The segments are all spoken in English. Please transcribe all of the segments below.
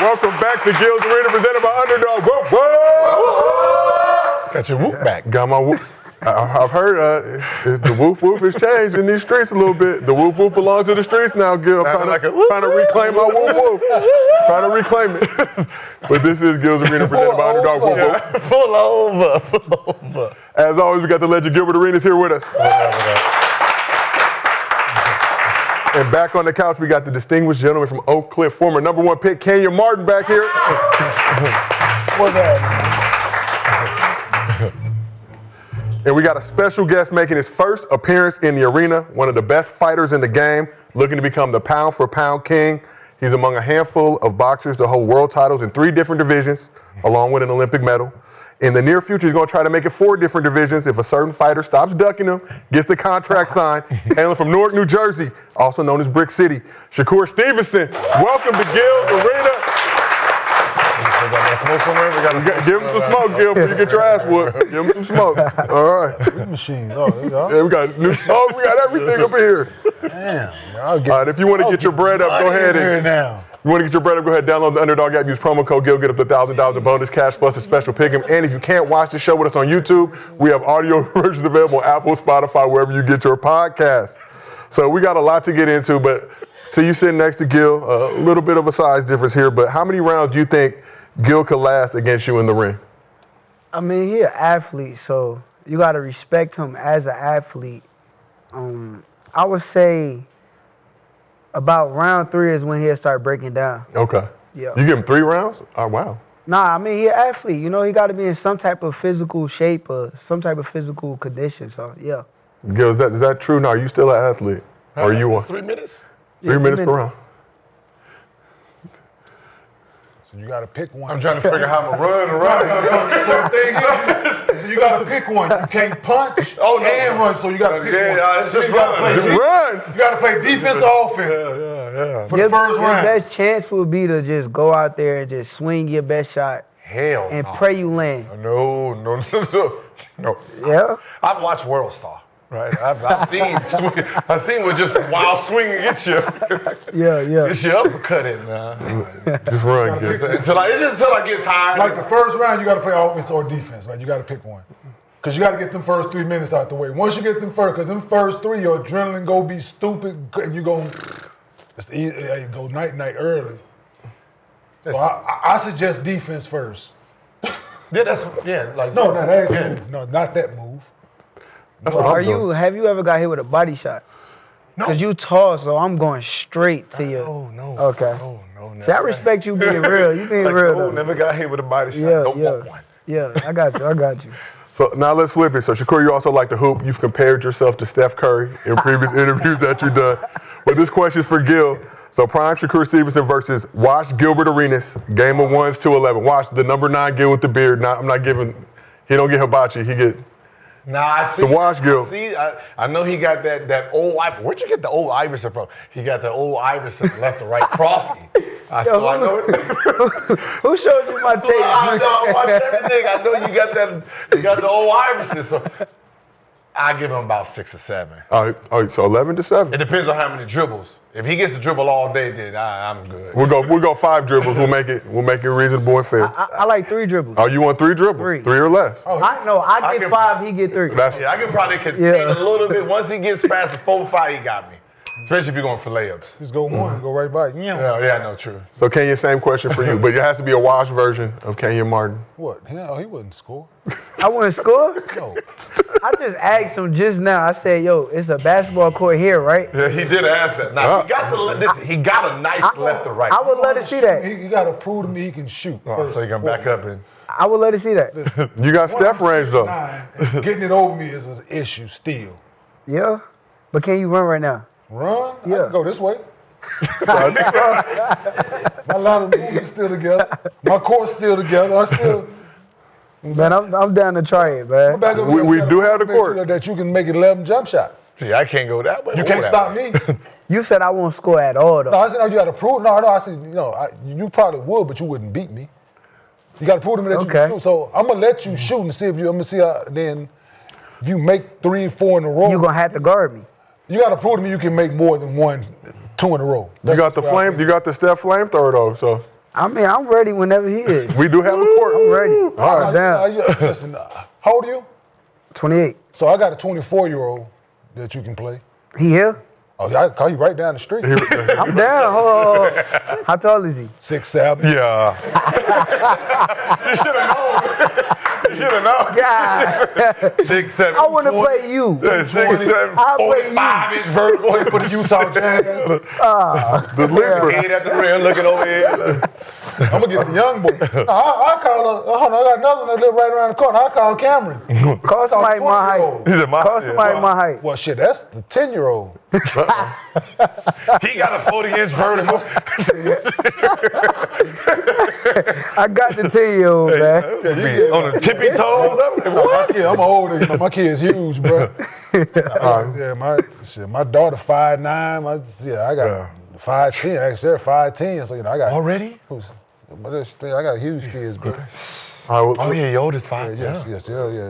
Welcome back to Gil's Arena, presented by Underdog. Whoop, whoop. Got your whoop back. Got my whoop. I've heard the whoop whoop has changed in these streets a little bit. The whoop whoop belongs to the streets now, Gil. I'm trying to reclaim my whoop whoop. Trying to reclaim it. But this is Gil's Arena, presented by Underdog. Whoop whoop. Full over. As always, we got the legend Gilbert Arenas here with us. And back on the couch, we got the distinguished gentleman from Oak Cliff, former #1 pick, Kenyon Martin, back here. What's that? And we got a special guest making his first appearance in the arena, one of the best fighters in the game, looking to become the pound-for-pound king. He's among a handful of boxers to hold world titles in 3 different divisions, along with an Olympic medal. In the near future, he's going to try to make it 4 different divisions if a certain fighter stops ducking him, gets the contract signed. Hailing from Newark, New Jersey, also known as Brick City, Shakur Stevenson. Welcome to Gil's Arena. Give him some smoke, Gil, before you get your ass whooped. Give him some smoke. All right. Machine. Oh, there you go. Yeah, we got new smoke. We got everything up here. Damn. All right, if you want to get your bread up, go ahead and. You want to get your bread up, go ahead, download the Underdog app, use promo code GIL, get up to $1,000 in bonus cash plus a special pick 'em. And if you can't watch the show with us on YouTube, we have audio versions available on Apple, Spotify, wherever you get your podcast. So we got a lot to get into, but see you sitting next to Gil, a little bit of a size difference here, but how many rounds do you think Gil could last against you in the ring? I mean, he an athlete, so you got to respect him as an athlete. I would say about round 3 is when he'll start breaking down. Okay. Yeah. You give him 3 rounds? Oh, wow. Nah, I mean, he an athlete. You know, he got to be in some type of physical shape or some type of physical condition, so yeah. Gil, is that true? No, are you still an athlete? Or are you one? 3 minutes? 3 minutes per round. So you got to pick one. I'm trying to figure out how to run around. So the thing is, so you got to pick one. You can't punch and run, so you got to pick one. It's just You gotta play Run! You got to play defense or offense for the first Your round. best chance would be to just go out there and just swing your best shot Hell and no. pray you land. No. Yeah? I've watched World Star, right? I've seen what just wild swinging gets you. Yeah. Gets you uppercutted, man. Just run, Gil. Until I get tired. Like the first round, you got to play offense or defense. Like you got to pick one. Because you got to get them first 3 minutes out the way. Once you get them first, because them first 3, your adrenaline go be stupid, and you go night early. So I suggest defense first. Like No, not that move. No, not that move. That's what I'm doing. Have you ever got hit with a body shot? No. Because you tall, so I'm going straight to you. No. Okay. No, See, I respect you being real. You being real, though. Never got hit with a body shot. Yeah, Don't yeah. want one. Yeah, I got you. So now let's flip it. So Shakur, you also like to hoop. You've compared yourself to Steph Curry in previous interviews that you've done. But this question is for Gil. So prime Shakur Stevenson versus Wash Gilbert Arenas, game of 1s to 11. Wash the #9 Gil with the beard. He don't get hibachi. He get Nah, I see. the Wash Gil. I know he got that old Iverson. Where'd you get the old Iverson from? He got the old Iverson left to right crossing. I know it. Who showed you my tape? I watch everything. I know you got that. You got the old Iverson. So I give him about 6 or 7. All right, so 11 to 7. It depends on how many dribbles. If he gets to dribble all day, then I'm good. We'll go 5 dribbles. We'll make it reasonable and fair. I like 3 dribbles. Oh, you want 3 dribbles? 3. 3 or less. I get 5, he get 3. That's Yeah, I can probably contain a little bit. Once he gets past the 4 or 5, he got me. Especially if you're going for layups. Just go one, go right by. Yeah, no, true. so Kenyon, same question for you, but it has to be a Wash version of Kenyon Martin. What? Hell, he wouldn't score. I want to score? No. I just asked him just now. I said, yo, it's a basketball court here, right? Yeah, he did ask that. Now, he got a nice left to right. I would let it see that. He got to prove to me he can shoot. So he can back up and. I would let it see that. You got Steph range though. 6'9", getting it over me is an issue still. Yeah? But can you run right now? Run? Yeah. I can go this way. My line of movement still together. My core's still together. Man, I'm down to try it, man. We do have the court. That you can make 11 jump shots. See, I can't go that way. You can't stop me. You said I won't score at all, though. No, I said, no, you got to prove. No, I said, you probably would, but you wouldn't beat me. You got to prove to me that you can shoot. So I'm going to let you shoot and see if I'm going to see how, then if you make 3 or 4 in a row. You're going to have to guard me. You got to prove to me you can make more than 1, 2 in a row. You got the Steph flamethrower though, so. I mean, I'm ready whenever he is. We do have a court. I'm ready. All right. Down. Listen, how old are you? 28. So I got a 24-year-old that you can play. He here? Oh, yeah, I can call you right down the street. I'm down. Hold on. How tall is he? 6'7". Yeah. You should have known. You should have known. God. 6'7". I want to play you. 6'7". I'll play you. 5-inch vertical for the Utah Jazz. The Libra. Head at the rim, looking over here. I'm gonna get the young boy. I call I got another one that live right around the corner. I call Cameron. Call somebody my height. He said, Call somebody my height. Well, shit, that's the 10-year-old. He got a 40-inch vertical. I got the 10-year-old, man. On the tippy toes. I'm like, what? Yeah, I'm older. My kid's huge, bro. My daughter 5'9". I got 5'10". Actually, they're 5'10". So I got Already? I got huge kids, bro. All right, well, Oh, yeah, your oldest 5. Yes.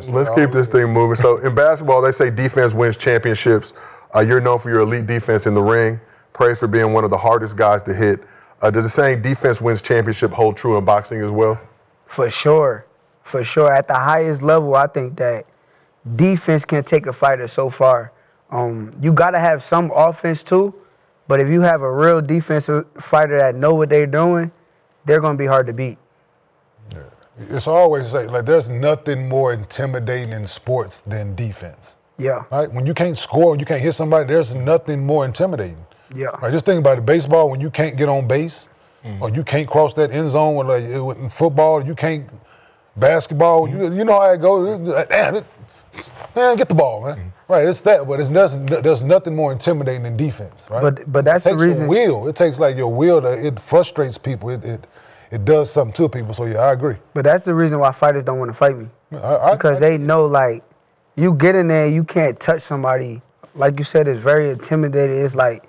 let's keep this thing moving. So in basketball, they say defense wins championships. You're known for your elite defense in the ring, praised for being one of the hardest guys to hit. Does the saying defense wins championship hold true in boxing as well? For sure. At the highest level, I think that defense can take a fighter so far. You got to have some offense too, but if you have a real defensive fighter that know what they're doing, they're going to be hard to beat. It's always like there's nothing more intimidating in sports than defense. Yeah. Right? When you can't score, when you can't hit somebody, there's nothing more intimidating. Yeah. Right? Just think about it. Baseball, when you can't get on base, or you can't cross that end zone, with in football, you can't. Basketball, you know how it goes. Man, get the ball, man. Right? It's that, but there's nothing more intimidating than defense, right? But that's the reason. Your will. It takes like your will. It frustrates people. It does something to people. So yeah, I agree. But that's the reason why fighters don't want to fight me. Because they know, like, you get in there, you can't touch somebody. Like you said, it's very intimidating. It's like,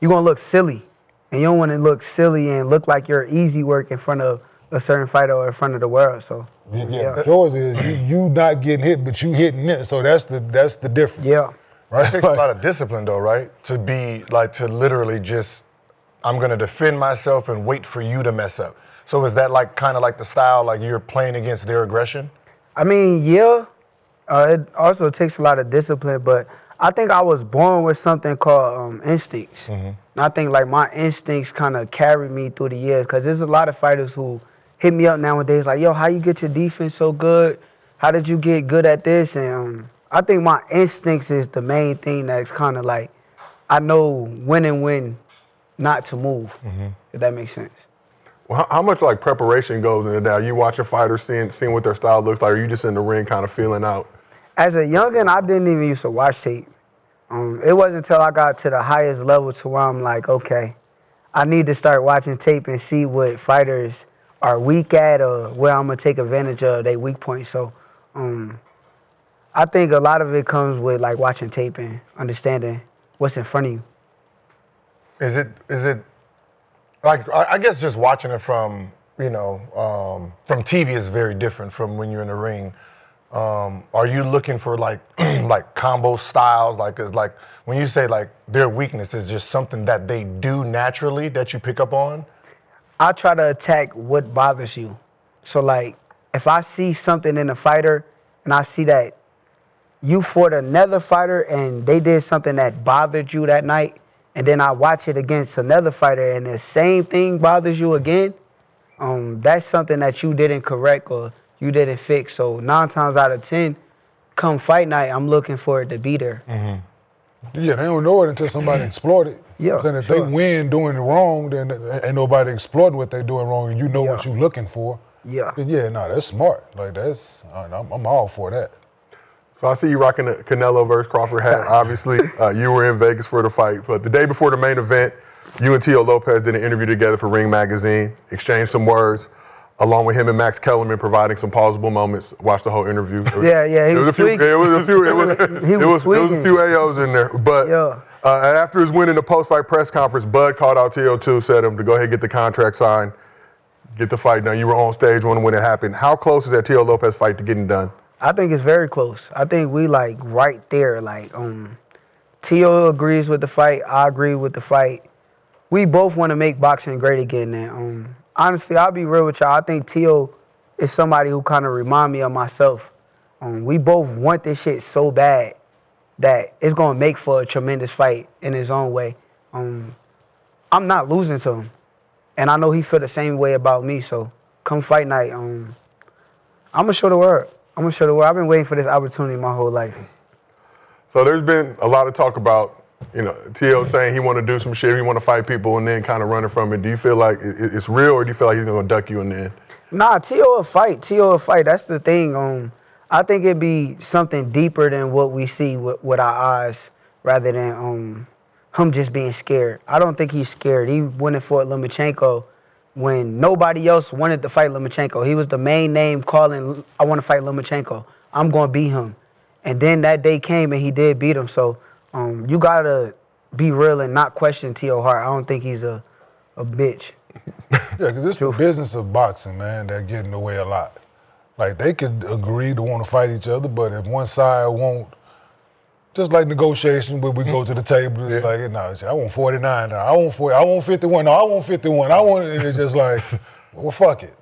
you're going to look silly. And you don't want to look silly and look like you're easy work in front of a certain fighter or in front of the world. So, yeah. Yours is you not getting hit, but you hitting it. So that's the difference. yeah. Right? It takes a lot of discipline, though, right? To be, like, to literally just, I'm going to defend myself and wait for you to mess up. So is that, like, kind of like the style, like you're playing against their aggression? I mean, yeah. It also takes a lot of discipline, but I think I was born with something called instincts. And I think, like, my instincts kind of carried me through the years, because there's a lot of fighters who hit me up nowadays like, yo, how you get your defense so good? How did you get good at this? And I think my instincts is the main thing that's kind of like, I know when and when not to move, if that makes sense. Well, how much like preparation goes into that? Are you watching fighters, seeing what their style looks like, or are you just in the ring kind of feeling out? As a youngin', I didn't even used to watch tape. It wasn't until I got to the highest level to where I'm like, okay, I need to start watching tape and see what fighters are weak at or where I'm going to take advantage of their weak points. So I think a lot of it comes with like watching tape and understanding what's in front of you. Is it like, I guess just watching it from, from TV is very different from when you're in the ring. Are you looking for like like combo styles? Like, is like when you say like their weakness is just something that they do naturally that you pick up on? I try to attack what bothers you. So like if I see something in a fighter and I see that you fought another fighter and they did something that bothered you that night, and then I watch it against another fighter and the same thing bothers you again, that's something that you didn't correct or you didn't fix. So 9 times out of 10, come fight night, I'm looking for it to be there. Yeah, they don't know it until somebody exploit it. Yeah, and if sure. they win doing it wrong, then ain't nobody exploiting what they're doing wrong, and you know what Yeah. you're looking for. Yeah. Then that's smart. Like I'm all for that. So I see you rocking the Canelo versus Crawford hat. Obviously, you were in Vegas for the fight, but the day before the main event, you and Teofimo Lopez did an interview together for Ring Magazine, exchanged some words, along with him and Max Kellerman providing some pausable moments. Watched the whole interview. Yeah, he was tweaking. It was a few. It was a few AOs in there. But Yeah. after his win in the post-fight press conference, Bud called out Teo too, said him to go ahead and get the contract signed, get the fight done. You were on stage when it happened. How close is that Teofimo Lopez fight to getting done? I think it's very close. I think we like right there. Like Teo agrees with the fight. I agree with the fight. We both want to make boxing great again. And honestly, I'll be real with y'all. I think Teo is somebody who kind of remind me of myself. We both want this shit so bad that it's gonna make for a tremendous fight in his own way. I'm not losing to him, and I know he feel the same way about me. So come fight night, I'm gonna show the world. I've been waiting for this opportunity my whole life. So there's been a lot of talk about, Teo saying he want to do some shit, he want to fight people, and then kind of running from it. Do you feel like it's real, or do you feel like he's gonna duck you in the end? Nah, Teo will fight. That's the thing. I think it'd be something deeper than what we see with our eyes, rather than him just being scared. I don't think he's scared. He went and fought Lomachenko when nobody else wanted to fight Lomachenko. He was the main name calling, I want to fight Lomachenko. I'm going to beat him. And then that day came and he did beat him. So you got to be real and not question Teo Hart. I don't think he's a bitch. Yeah, because this is the business of boxing, man, that get in the way a lot. Like, they could agree to want to fight each other, but if one side won't, just like negotiations where we go to the table, it's like, no, I want 49 now. I want 40, I want 51. No, I want 51. It's just like, well, fuck it.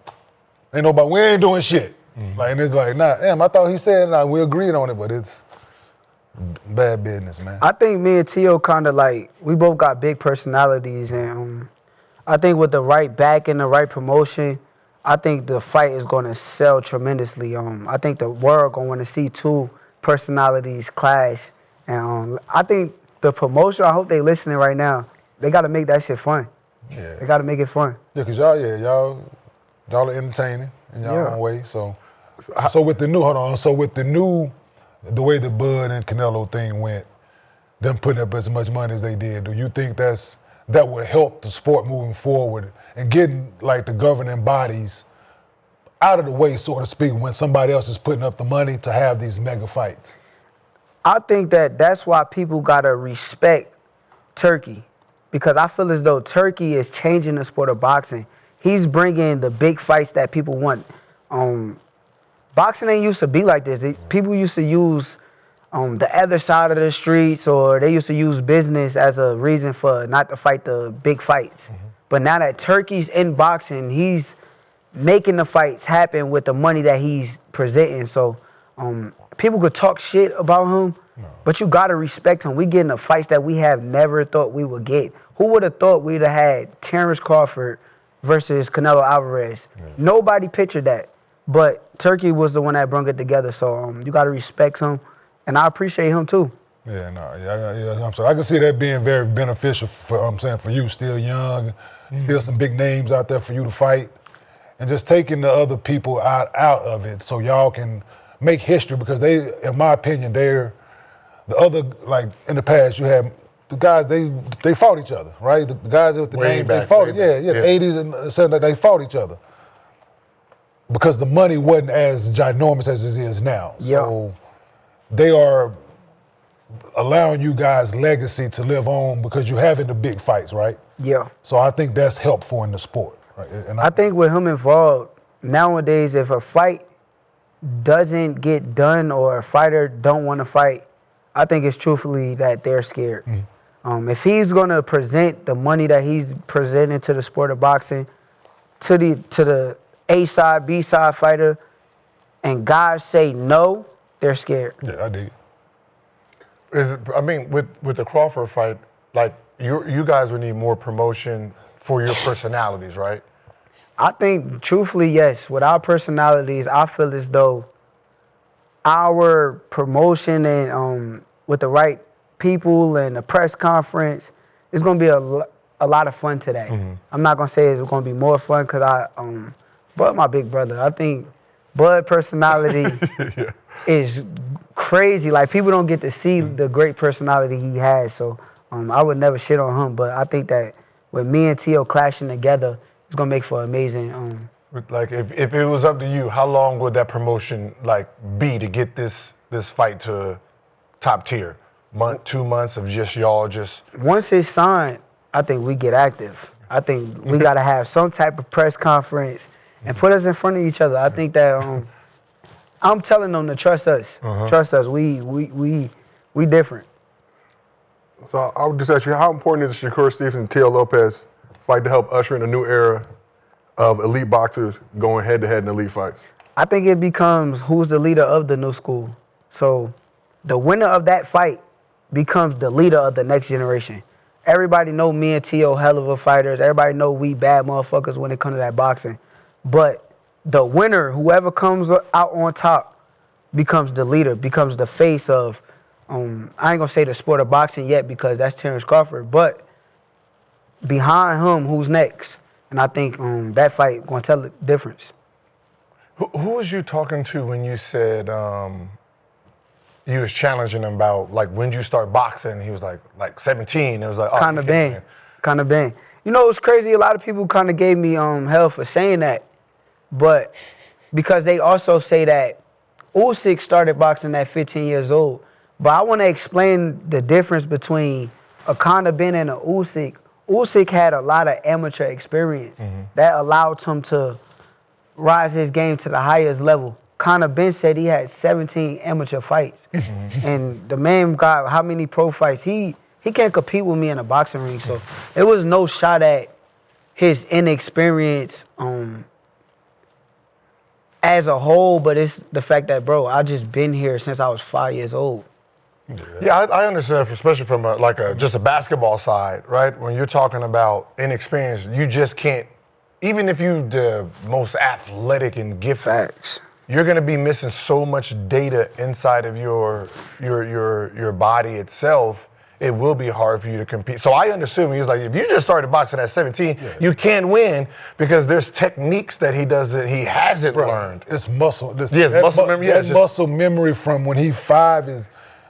Ain't nobody, we ain't doing shit. Like, and it's like, nah, damn, I thought he said, nah, we agreed on it, but it's bad business, man. I think me and Teo kind of like, we both got big personalities, and I think with the right back and the right promotion, I think the fight is going to sell tremendously. I think the world going to want to see two personalities clash. And I think the promotion, I hope they listening right now, they got to make that shit fun. Yeah. They got to make it fun. Yeah, because y'all are entertaining in y'all own way. So with the way the Bud and Canelo thing went, them putting up as much money as they did, do you think that would help the sport moving forward and getting like the governing bodies out of the way, so to speak, when somebody else is putting up the money to have these mega fights? I think that's why people gotta respect Turkey, because I feel as though Turkey is changing the sport of boxing. He's bringing the big fights that people want. Boxing ain't used to be like this. People used to use the other side of the streets, or they used to use business as a reason for not to fight the big fights. But now that Turkey's in boxing, he's making the fights happen with the money that he's presenting. So people could talk shit about him, but you gotta respect him. We getting the fights that we have never thought we would get. Who would have thought we'd have had Terrence Crawford versus Canelo Alvarez? Nobody pictured that, but Turkey was the one that brought it together. So you gotta respect him, and I appreciate him too. Yeah, I'm sorry. I can see that being very beneficial for you, still young, still some big names out there for you to fight, and just taking the other people out of it so y'all can make history, because they, in my opinion, they're the other, like in the past you had the guys, they fought each other, right? The guys with the names, they fought, the 80s and 70s, they fought each other because the money wasn't as ginormous as it is now. So they are allowing you guys' legacy to live on because you're having the big fights, right? Yeah. So I think that's helpful in the sport, right? And I think with him involved, nowadays, if a fight doesn't get done or a fighter don't want to fight, I think it's truthfully that they're scared. If he's going to present the money that he's presenting to the sport of boxing, to the A side, B side fighter, and guys say no, they're scared. Yeah, I dig. With the Crawford fight, like you guys would need more promotion for your personalities, right? I think, truthfully, yes. With our personalities, I feel as though our promotion and with the right people and the press conference, it's going to be a lot of fun today. I'm not going to say it's going to be more fun because Bud, my big brother, I think Bud personality is crazy. Like, people don't get to see the great personality he has. So I would never shit on him. But I think that with me and Teo clashing together, it's going to make for amazing. Like, if it was up to you, how long would that promotion be to get this fight to top tier? Month, 2 months of just y'all just... Once it's signed, I think we get active. I think we got to have some type of press conference and put us in front of each other. I think that I'm telling them to trust us. Trust us. We different. So I would just ask you, how important is the Shakur Stevenson and Teofimo Lopez fight to help usher in a new era of elite boxers going head-to-head in elite fights? I think it becomes who's the leader of the new school. So the winner of that fight becomes the leader of the next generation. Everybody know me and Tio hell of a fighters. Everybody know we bad motherfuckers when it comes to that boxing. But the winner, whoever comes out on top, becomes the leader, becomes the face of, I ain't gonna say the sport of boxing yet because that's Terrence Crawford, but behind him, who's next? And I think that fight gonna tell the difference. Who was you talking to when you said you was challenging him about, like, when did you start boxing? He was like 17. It was like, oh, Kind of bang. You know, it's crazy. A lot of people kind of gave me hell for saying that, but because they also say that Usyk started boxing at 15 years old. But I want to explain the difference between a Conor Ben and a Usyk. Usyk had a lot of amateur experience that allowed him to rise his game to the highest level. Conor Ben said he had 17 amateur fights. And the man got how many pro fights? He can't compete with me in a boxing ring. So it was no shot at his inexperience as a whole, but it's the fact that, bro, I just been here since I was 5 years old. Yeah, I understand, especially from just a basketball side, right? When you're talking about inexperience, you just can't, even if you the most athletic and gifted, Facts. you're gonna be missing so much data inside of your body itself. It will be hard for you to compete. So I understood when he was like, if you just started boxing at 17, you can win because there's techniques that he hasn't learned. It's muscle. Muscle memory. That muscle memory from when he's 5 is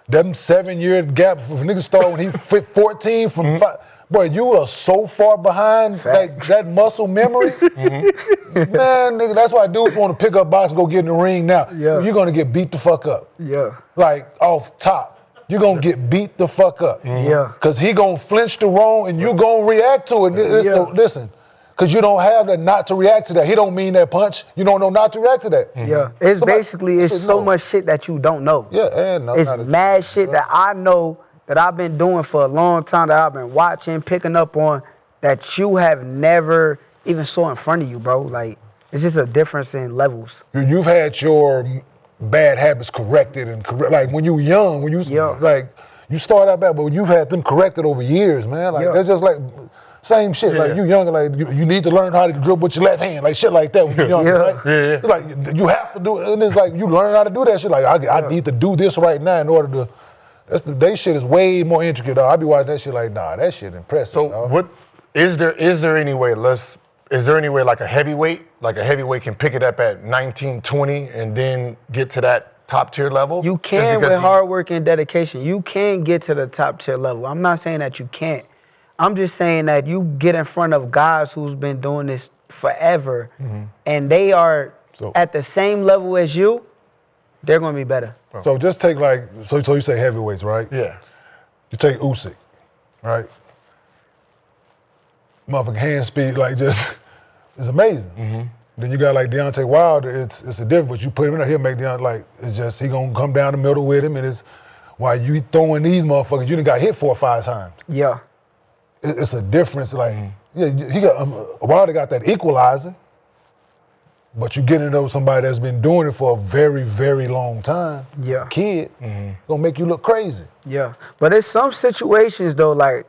them 7-year gap. If niggas start when he 14 from 5. Boy, you are so far behind that muscle memory. Man, nigga, that's why dudes want to pick up box and go get in the ring now. Yeah. You're going to get beat the fuck up. Yeah. Like, off top. You're going to get beat the fuck up. Yeah. Because he going to flinch the wrong and you going to react to it. Listen, because you don't have that not to react to that. He don't mean that punch. You don't know not to react to that. Yeah. It's so basically, it's so much shit that you don't know. Yeah, and no. It's mad shit that I know that I've been doing for a long time, that I've been watching, picking up on, that you have never even saw in front of you, bro. Like, it's just a difference in levels. You've had your bad habits corrected like when you were young, when you like you start out bad, but you've had them corrected over years, man. Like that's just like same shit. Like you younger, like you need to learn how to dribble with your left hand, like shit like that when you're younger, right? It's like you have to do it, and it's like you learn how to do that shit. Like I need to do this right now in order to. They shit is way more intricate, dog. I be watching that shit like, nah, that shit impressive. So dog. what is there any way like a heavyweight can pick it up at 19, 20 and then get to that top tier level? You can with hard work and dedication. You can get to the top tier level. I'm not saying that you can't. I'm just saying that you get in front of guys who's been doing this forever and they are at the same level as you, they're going to be better. So just take so you say heavyweights, right? Yeah. You take Usyk, right? Motherfucking hand speed, like just, it's amazing. Then you got like Deontay Wilder, it's a difference, but you put him in there, he'll make Deontay, like, it's just, he gonna come down the middle with him, and it's, while you throwing these motherfuckers, you done got hit 4 or 5 times. Yeah. It's a difference, like, he got, Wilder got that equalizer, but you get into somebody that's been doing it for a very, very long time. Yeah. Kid, gonna make you look crazy. Yeah. But it's some situations though, like,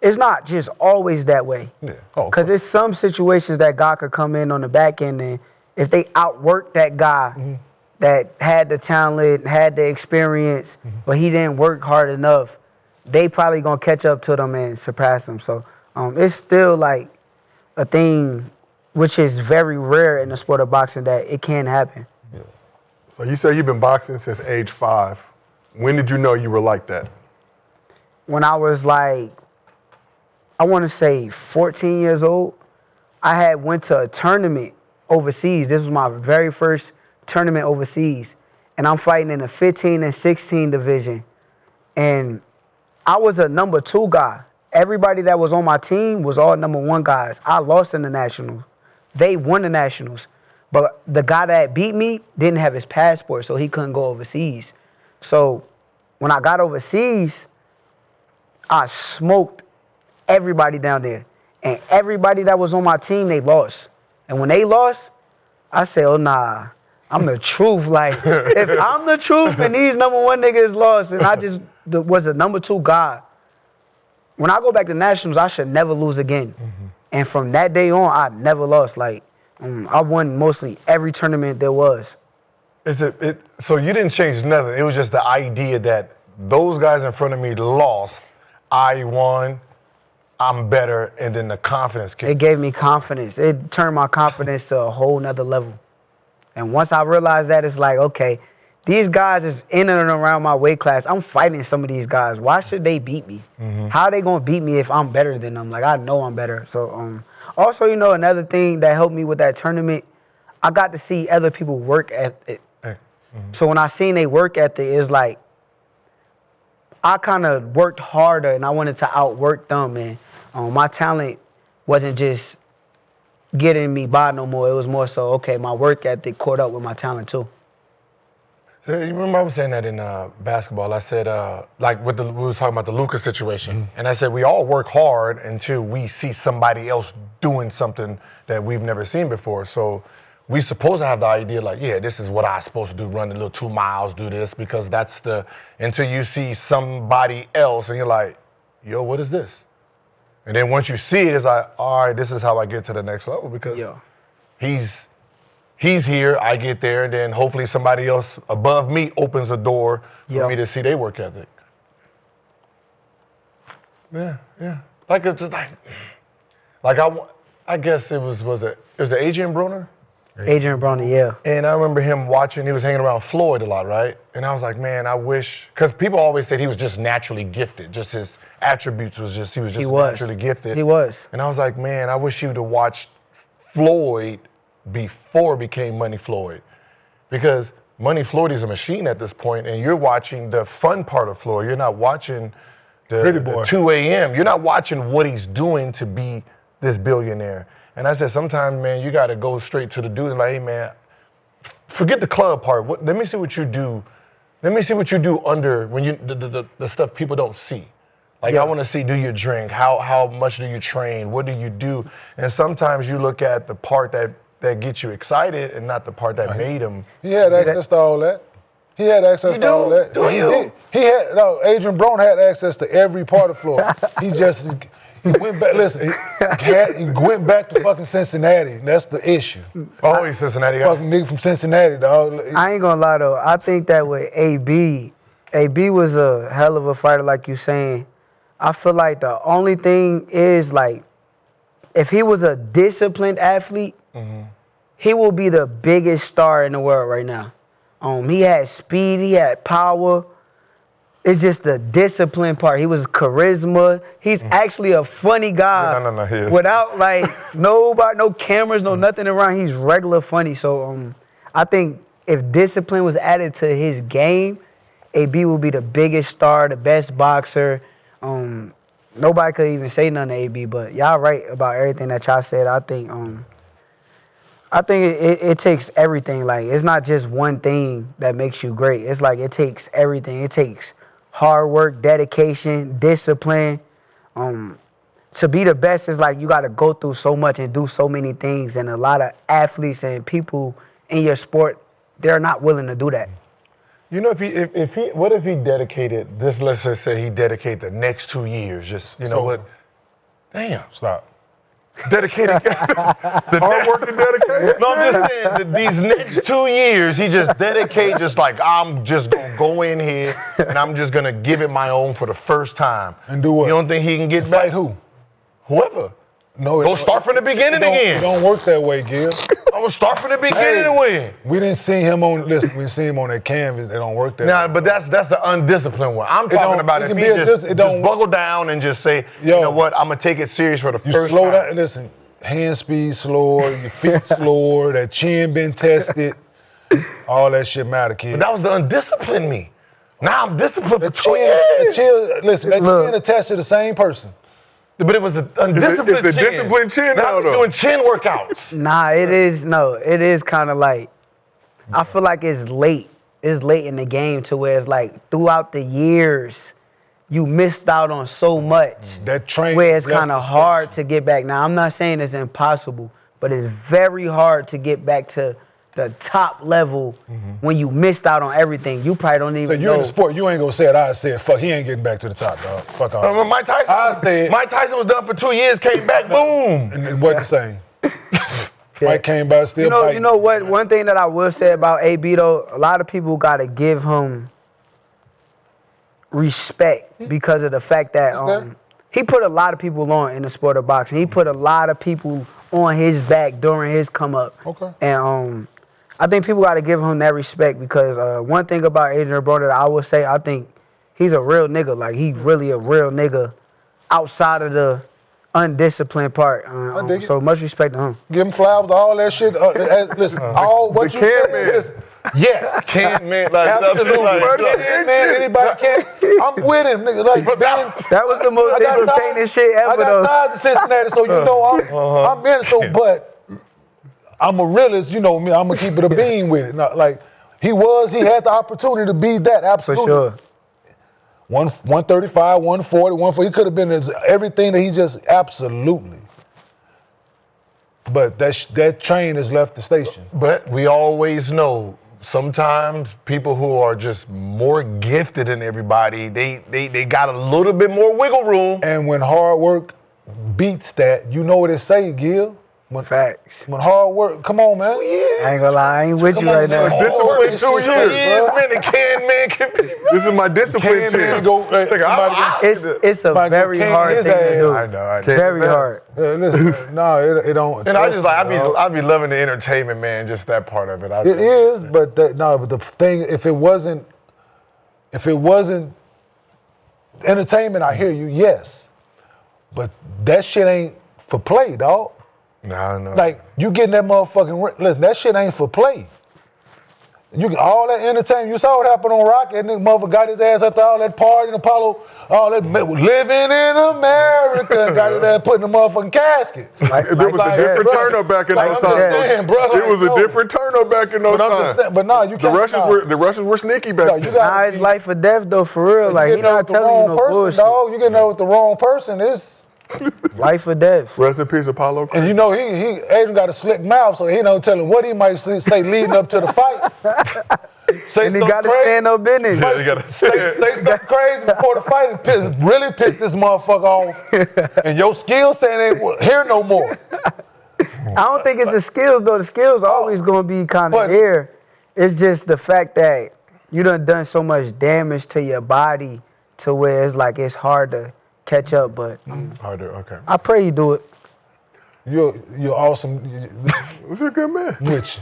it's not just always that way. Yeah. Because there's some situations that God could come in on the back end, and if they outwork that guy that had the talent, had the experience, but he didn't work hard enough, they probably gonna catch up to them and surpass them. So it's still like a thing which is very rare in the sport of boxing that it can happen. Yeah. So you say you've been boxing since age 5. When did you know you were like that? When I was like, I want to say 14 years old, I had went to a tournament overseas. This was my very first tournament overseas. And I'm fighting in the 15 and 16 division. And I was a number 2 guy. Everybody that was on my team was all number 1 guys. I lost in the nationals. They won the nationals. But the guy that beat me didn't have his passport, so he couldn't go overseas. So when I got overseas, I smoked everybody down there. and everybody that was on my team, they lost. And when they lost, I said, oh, nah, I'm the truth. Like, if I'm the truth and these number one niggas lost and I just was the number 2 guy, when I go back to nationals, I should never lose again. And from that day on, I never lost. Like, I won mostly every tournament there was. So you didn't change nothing. It was just the idea that those guys in front of me lost, I won, I'm better, and then the confidence kicked. It gave me confidence. It turned my confidence to a whole nother level. And once I realized that, it's like, okay, these guys is in and around my weight class. I'm fighting some of these guys. Why should they beat me? How are they going to beat me if I'm better than them? Like, I know I'm better. So, also, you know, another thing that helped me with that tournament, I got to see other people work at it. So when I seen they work ethic, it's like, I kind of worked harder and I wanted to outwork them. And my talent wasn't just getting me by no more. It was more so, okay, my work ethic caught up with my talent too. So you remember I was saying that in basketball. I said, like we was talking about the Lucas situation. And I said, we all work hard until we see somebody else doing something that we've never seen before. So we supposed to have the idea like, yeah, this is what I'm supposed to do, run a little 2 miles, do this, because that's until you see somebody else and you're like, yo, what is this? And then once you see it, it's like, all right, this is how I get to the next level because he's here, I get there, and then hopefully somebody else above me opens a door for me to see their work ethic. Yeah. Like it's just like I guess it was Adrian Broner? Adrian Broner, yeah. And I remember him watching, he was hanging around Floyd a lot, right? And I was like, man, I wish, because people always said he was just naturally gifted. Just his attributes he was just naturally gifted. He was. And I was like, man, I wish you would have watched Floyd before it became Money Floyd. Because Money Floyd is a machine at this point, and you're watching the fun part of Floyd. You're not watching the 2 a.m. You're not watching what he's doing to be this billionaire. And I said, sometimes, man, you got to go straight to the dude and like, hey, man, forget the club part. Let me see what you do. Let me see what you do under when you the stuff people don't see. Like, I want to see, do you drink? How much do you train? What do you do? And sometimes you look at the part that gets you excited and not the part that made him. He had access to all that. He had access to all that. Adrian Brown had access to every part of Florida. He went back. Listen, he went back to fucking Cincinnati. That's the issue. Oh, he's Cincinnati guy. Fucking nigga from Cincinnati, dog. I ain't gonna lie though. I think that with AB was a hell of a fighter, like you saying. I feel like the only thing is like, if he was a disciplined athlete, he will be the biggest star in the world right now. He had speed, he had power. It's just the discipline part. He was charisma. He's actually a funny guy. No. Without like no cameras, no nothing around. He's regular funny. So I think if discipline was added to his game, AB would be the biggest star, the best boxer. Nobody could even say nothing to AB, but y'all right about everything that y'all said. I think it takes everything. Like, it's not just one thing that makes you great. It's like it takes everything. It takes hard work, dedication, discipline. To be the best is like you got to go through so much and do so many things. And a lot of athletes and people in your sport, they're not willing to do that. You know, what if he dedicated this? Let's just say he dedicated the next 2 years. Just what? Damn. Stop. Dedicated. The hard work and dedication. No, I'm just saying that these next 2 years, he just dedicated, just like, I'm just gonna go in here and I'm just gonna give it my own for the first time. And do what? You don't think he can get and back? Fight who? Whoever. No, Go start from the beginning again. It don't work that way, Gil. I'm gonna start from the beginning to win. We didn't see him we see him on that canvas. It don't work that way. But that's the undisciplined one. I'm talking about if he just buckle down and just say, you know what, I'm gonna take it serious for the first time. Slow down. Listen, hand speed slower, your feet slower, that chin been tested. All that shit matter, kid. But that was the undisciplined me. Now I'm disciplined for 2 years. Listen, that chin attached to the same person. But it was the undisciplined it's a disciplined chin now I'm doing chin workouts. Nah, it is kind of like, I feel like it's late. It's late in the game to where it's like throughout the years, you missed out on so much. That train where it's left kind the of hard to get back. Now, I'm not saying it's impossible, but it's very hard to get back to the top level when you missed out on everything. You probably don't So even you know. in the sport, you ain't gonna say it. I said, fuck, he ain't getting back to the top, dog. Fuck off. Mike Tyson. Mike Tyson was done for 2 years, came back, boom. And it wasn't the same. Mike came back still. You know what? One thing that I will say about AB though, a lot of people gotta give him respect because of the fact that he put a lot of people on in the sport of boxing. He put a lot of people on his back during his come up. Okay. And I think people got to give him that respect because one thing about Adrian Broner that I would say, I think he's a real nigga. Like, he really a real nigga outside of the undisciplined part. So much respect to him. Give him flowers, all that shit. Listen, all what the you said, man. listen, yes. Can't man, like, Absolutely. like, Man, anybody can. I'm with him, nigga. Like, man, That was the most I got entertaining shit I ever, got though. ties to Cincinnati, so you know I'm in it. So, but I'm a realist, you know me. I'm gonna keep it a bean with it. Not like he had the opportunity to be that. For Absolutely. sure. 135, 140, 140. He could have been everything that he just absolutely. But that train has left the station. But we always know sometimes people who are just more gifted than everybody, they got a little bit more wiggle room. And when hard work beats that, you know what it say, Gil? Facts. When hard work, come on, man. I ain't gonna lie, I ain't with you right now. Discipline 2 years, bro. Man, the can man can be. This is my discipline Can man shit. go? It's a very hard thing to do. I know. Very hard. Listen, no, it don't. And I just like I be loving the entertainment, man. Just that part of it. It is, but but the thing, if it wasn't entertainment, I hear you, yes. But that shit ain't for play, dog. No. Like, you getting that motherfucking, listen, that shit ain't for play. You get all that entertainment. You saw what happened on Rock. That nigga motherfucker got his ass after all that party in Apollo, all that living in America, got his ass put in the motherfucking casket. There was a different turn up back in those times. It was a different turn up back in those times. But no, you can't. The Russians were sneaky back then. Nah, it's life or death though, for real. Like, he not telling you no bullshit. Dog. You getting there with the wrong person. It's life or death. Rest in peace, Apollo. and you know Adrian got a slick mouth, so he don't tell him what he might say leading up to the fight. Say And he something got to crazy. stand up business. Yeah, you gotta Say something crazy before the fight and really piss this motherfucker off. And your skill saying ain't here no more. I don't think it's the skills though. The skills always gonna be kind of But- there. It's just the fact that you done so much damage to your body to where it's like it's hard to catch up. But Harder. Okay. I pray you do it. You're awesome. Who's a good man? Which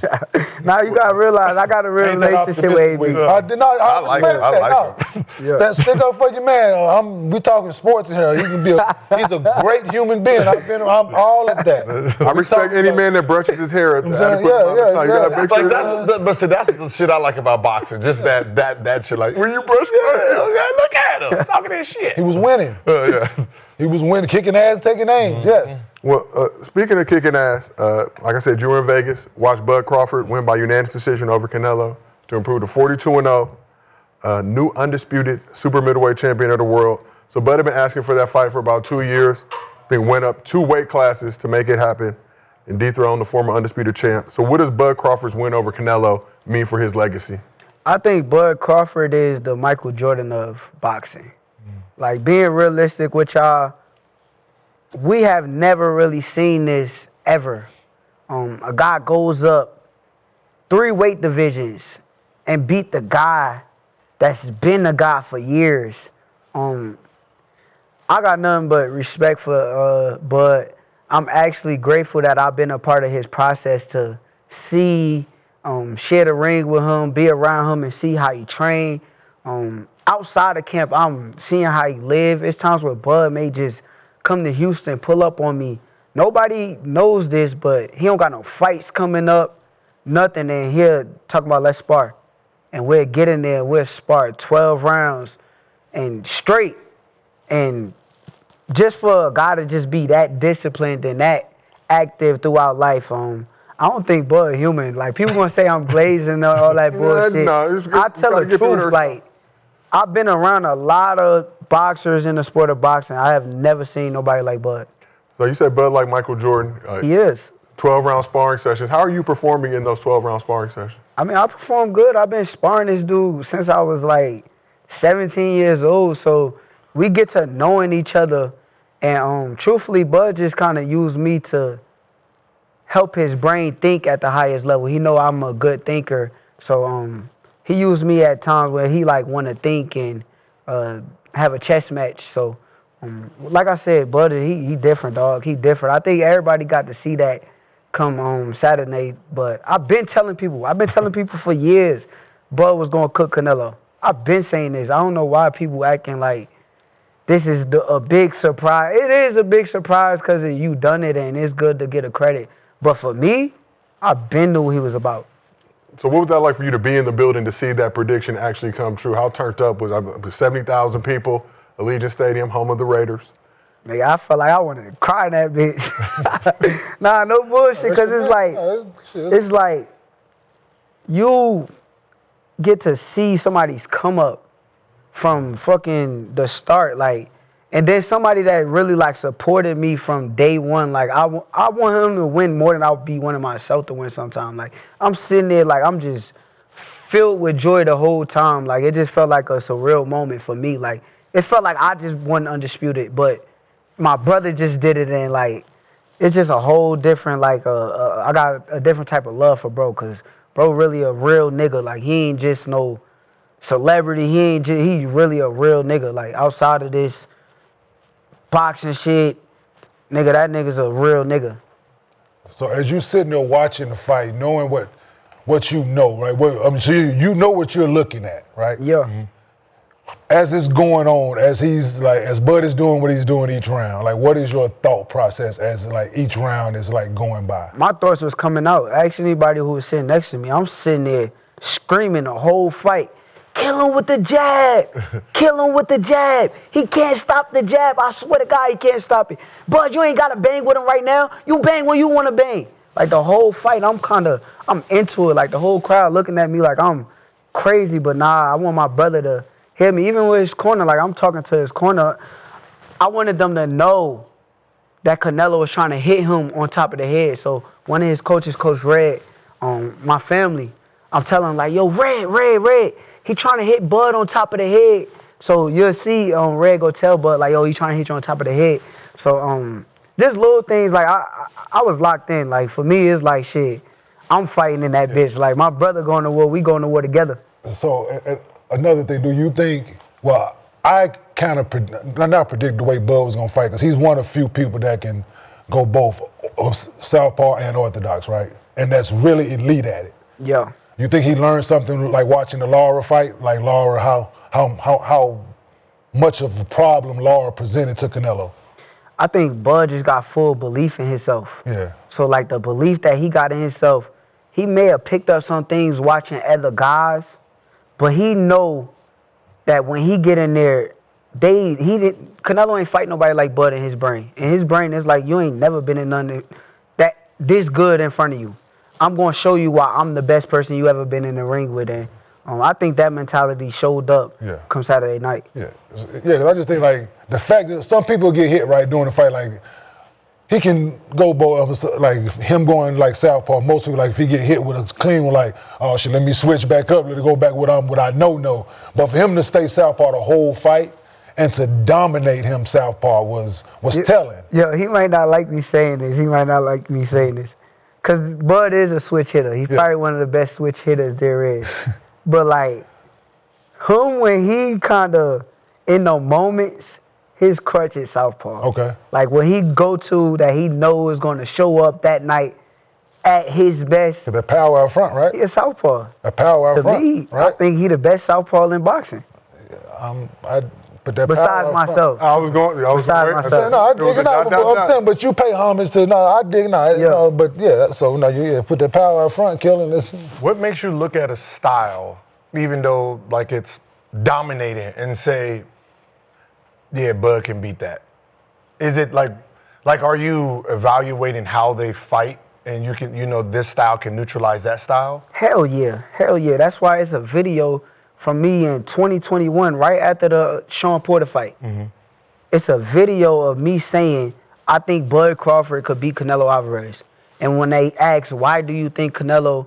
Now you gotta realize I got a real ain't that relationship with optimistic AB. I did not. I like respect it. I that. like No. Stick up for your man. We talking sports here. He can be. He's a great human being. I'm all of that. I respect any man that brushes his hair at the adequate amount of time. You gotta make sure But see, that's the shit I like about boxing. Just that shit. Like, when you brush my hair. look at him talking this shit. He was winning. Yeah. He was winning, kicking ass, taking names. Yes. Well, speaking of kicking ass, like I said, you were in Vegas. Watched Bud Crawford win by unanimous decision over Canelo to improve to 42-0, new undisputed super middleweight champion of the world. So Bud had been asking for that fight for about 2 years. Then went up 2 weight classes to make it happen and dethrone the former undisputed champ. So what does Bud Crawford's win over Canelo mean for his legacy? I think Bud Crawford is the Michael Jordan of boxing. Like, being realistic with y'all, we have never really seen this ever. A guy goes up 3 weight divisions and beat the guy that's been the guy for years. I got nothing but respect for Bud. I'm actually grateful that I've been a part of his process to see, share the ring with him, be around him and see how he train. Outside of camp, I'm seeing how he live. It's times where Bud may just come to Houston, pull up on me. Nobody knows this, but he don't got no fights coming up, nothing. And he'll talk about let's spar. And we'll get in there and we'll spar 12 rounds and straight. And just for a guy to just be that disciplined and that active throughout life, I don't think Bud human. Like, people gonna say I'm glazing and all that bullshit. no, I tell the truth, like, I've been around a lot of boxers in the sport of boxing, I have never seen nobody like Bud. So you said Bud like Michael Jordan. He is. 12-round sparring sessions. How are you performing in those 12-round sparring sessions? I mean, I perform good. I've been sparring this dude since I was like 17 years old. So we get to knowing each other. And truthfully, Bud just kind of used me to help his brain think at the highest level. He know I'm a good thinker. So he used me at times where he like want to think and have a chess match. So like I said, Bud, he different, dog. He different. I think everybody got to see that come Saturday. But I've been telling people for years Bud was going to cook Canelo. I've been saying this. I don't know why people acting like this is a big surprise. It is a big surprise because you done it and it's good to get a credit. But for me, I've been knew what he was about. So what was that like for you to be in the building to see that prediction actually come true? How turned up was it? 70,000 people, Allegiant Stadium, home of the Raiders. Nigga, I felt like I wanted to cry in that bitch. Nah, no bullshit, because it's like you get to see somebody's come up from fucking the start, like, and then somebody that really like supported me from day one. Like I want him to win more than I'll be wanting myself to win sometime. Like I'm sitting there like I'm just filled with joy the whole time. Like it just felt like a surreal moment for me. Like it felt like I just wasn't undisputed, but my brother just did it, and like it's just a whole different like I got a different type of love for bro, cause bro really a real nigga. Like he ain't just no celebrity. He's really a real nigga. Like outside of this boxing shit, nigga, that nigga's a real nigga. So as you sitting there watching the fight, knowing what you know, right? So you know what you're looking at, right? Yeah. Mm-hmm. As it's going on, as Bud is doing what he's doing each round, like what is your thought process as like each round is like going by? My thoughts was coming out. Ask anybody who was sitting next to me. I'm sitting there screaming the whole fight. Kill him with the jab. Kill him with the jab. He can't stop the jab. I swear to God, he can't stop it. Bud, you ain't got to bang with him right now. You bang when you want to bang. Like the whole fight, I'm into it. Like the whole crowd looking at me like I'm crazy. But nah, I want my brother to hear me. Even with his corner, like I'm talking to his corner. I wanted them to know that Canelo was trying to hit him on top of the head. So one of his coaches, Coach Red, my family, I'm telling him like, yo, Red. He trying to hit Bud on top of the head. So you'll see Red go tell Bud like, yo, he trying to hit you on top of the head. So just little things like I was locked in. Like for me, it's like shit. I'm fighting in that bitch. Like my brother going to war, we going to war together. So another thing, do you think? Well, I kind of not predict the way Bud was gonna fight because he's one of few people that can go both southpaw and orthodox, right? And that's really elite at it. Yeah. You think he learned something like watching the Lara fight? Like Lara, how much of a problem Lara presented to Canelo? I think Bud just got full belief in himself. Yeah. So like the belief that he got in himself, he may have picked up some things watching other guys, but he know that when he get in there, Canelo ain't fight nobody like Bud in his brain. In his brain, it's like you ain't never been in none that this good in front of you. I'm going to show you why I'm the best person you ever been in the ring with. And I think that mentality showed up come Saturday night. Yeah, I just think like the fact that some people get hit right during the fight, like he can go both, like him going like southpaw. Most people like if he get hit with a clean one, like oh shit, let me switch back up, let me go back what I know. But for him to stay southpaw the whole fight and to dominate him southpaw was telling. Yeah, he might not like me saying this. Because Bud is a switch hitter. He's probably one of the best switch hitters there is. But, like, him when he kind of, in the moments, his crutch is southpaw. Okay. Like, when he go to that he knows is going to show up that night at his best. The power out front, right? He a southpaw. The power out front, To me, right? I think he the best southpaw in boxing. I put that Besides power myself. I was going. Besides myself. I dig it. I'm saying, but you pay homage to. No, I dig. No, you know, but yeah. So no, you put the power up front, killing this. What makes you look at a style, even though like it's dominating, and say, yeah, Bud can beat that? Is it like are you evaluating how they fight, and this style can neutralize that style? Hell yeah. That's why it's a video from me in 2021, right after the Sean Porter fight. It's a video of me saying, I think Bud Crawford could beat Canelo Alvarez. And when they asked, why do you think Canelo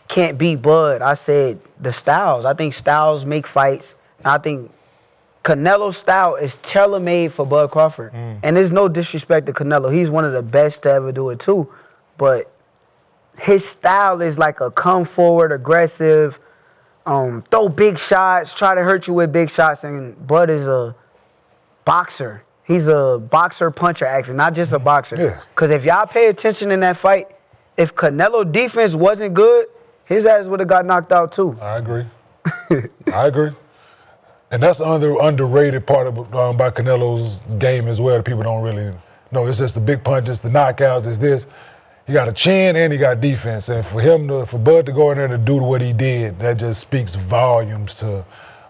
can't beat Bud, I said, the styles. I think styles make fights. And I think Canelo's style is tailor-made for Bud Crawford. And there's no disrespect to Canelo. He's one of the best to ever do it too. But his style is like a come forward, aggressive, throw big shots, try to hurt you with big shots. And Bud is a boxer. He's a boxer puncher, actually, not just a boxer. Yeah. Because if y'all pay attention in that fight, if Canelo defense wasn't good, his ass would have got knocked out too. I agree. I agree. And that's the underrated part about Canelo's game as well that people don't really know. It's just the big punches, the knockouts, it's this. He got a chin and he got defense. And for Bud to go in there to do what he did, that just speaks volumes to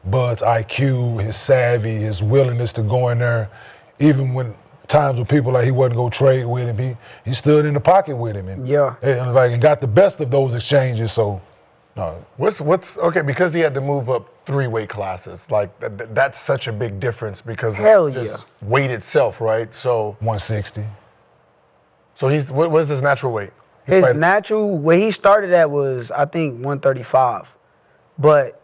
Bud's IQ, his savvy, his willingness to go in there. Even when times with people like he wasn't going to trade with him, he stood in the pocket with him and got the best of those exchanges. So, no. What's okay? Because he had to move up 3 weight classes. Like that's such a big difference because of just weight itself, right? So 160. So what is his natural weight? His natural, where he started at was, I think, 135. But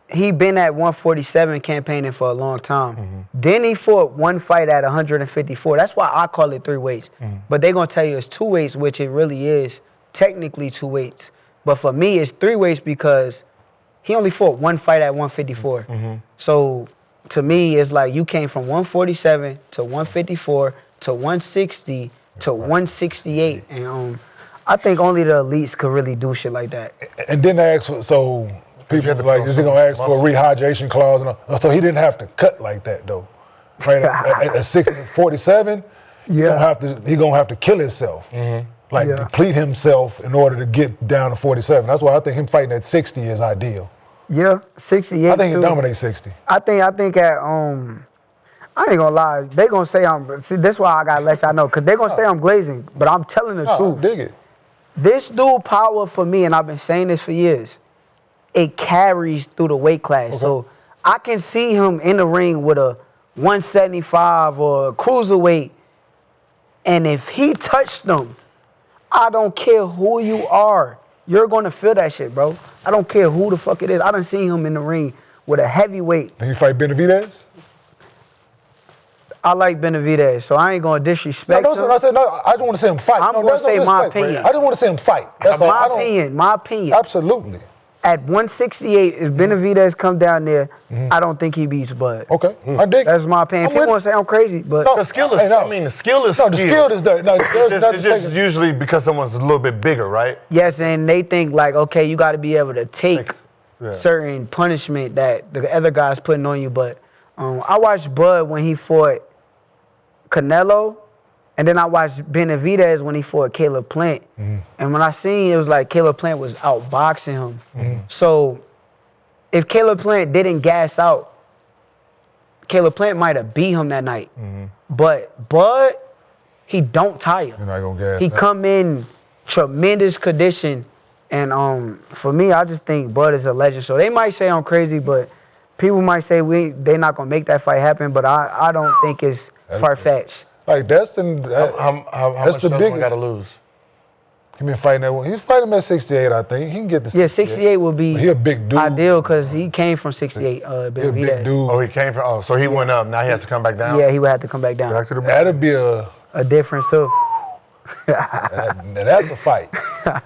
he been at 147 campaigning for a long time. Then he fought one fight at 154. That's why I call it 3 weights. But they're going to tell you it's 2 weights, which it really is technically 2 weights. But for me, it's 3 weights because he only fought one fight at 154. So to me, it's like you came from 147 to 154 to 160 to 168. And I think only the elites could really do shit like that. And then they ask so people like, is he gonna ask for a rehydration clause? And so he didn't have to cut like that though, right? at 47, he gonna have to kill himself, deplete himself in order to get down to 47. That's why I think him fighting at 60 is ideal. Yeah, 68. I think he dominates 60. I think at I ain't gonna lie. They gonna say that's why I gotta let y'all know, cause they gonna say I'm glazing, but I'm telling the truth. Dig it. This dude power for me, and I've been saying this for years, it carries through the weight class. Okay. So I can see him in the ring with a 175 or a cruiserweight, and if he touched them, I don't care who you are, you're gonna feel that shit, bro. I don't care who the fuck it is. I done seen him in the ring with a heavyweight. Can you fight Benavidez? I like Benavidez, so I ain't gonna disrespect him. I said, no, I just want to see him fight. I'm gonna say my opinion. I just want to see him fight. That's my opinion. Absolutely. At 168, if Benavidez come down there, I don't think he beats Bud. Okay, I dig. That's my opinion. People want to say I'm crazy, but the skill is. I mean, the skill is. No, the skill is there. No, it's just usually because someone's a little bit bigger, right? Yes, and they think like, okay, you got to be able to take certain punishment that the other guy's putting on you. But I watched Bud when he fought Canelo, and then I watched Benavidez when he fought Caleb Plant. And when I seen it was like Caleb Plant was outboxing him. So if Caleb Plant didn't gas out, Caleb Plant might have beat him that night. But Bud, he don't tire. You're not gonna gas. He come in tremendous condition. And for me, I just think Bud is a legend. So they might say I'm crazy, but people might say they're not gonna make that fight happen. But I don't think it's far-fetched. Like that's the much the big. Got to lose. He been fighting that one. He's fighting him at 68, I think. He can get the. Yeah, 68 would be. He a big dude. Ideal because he came from 68. He a big dude. Oh, he came from. Oh, so he went up. Now he has to come back down. Yeah, he would have to come back down. That'd be a difference too. That's a fight.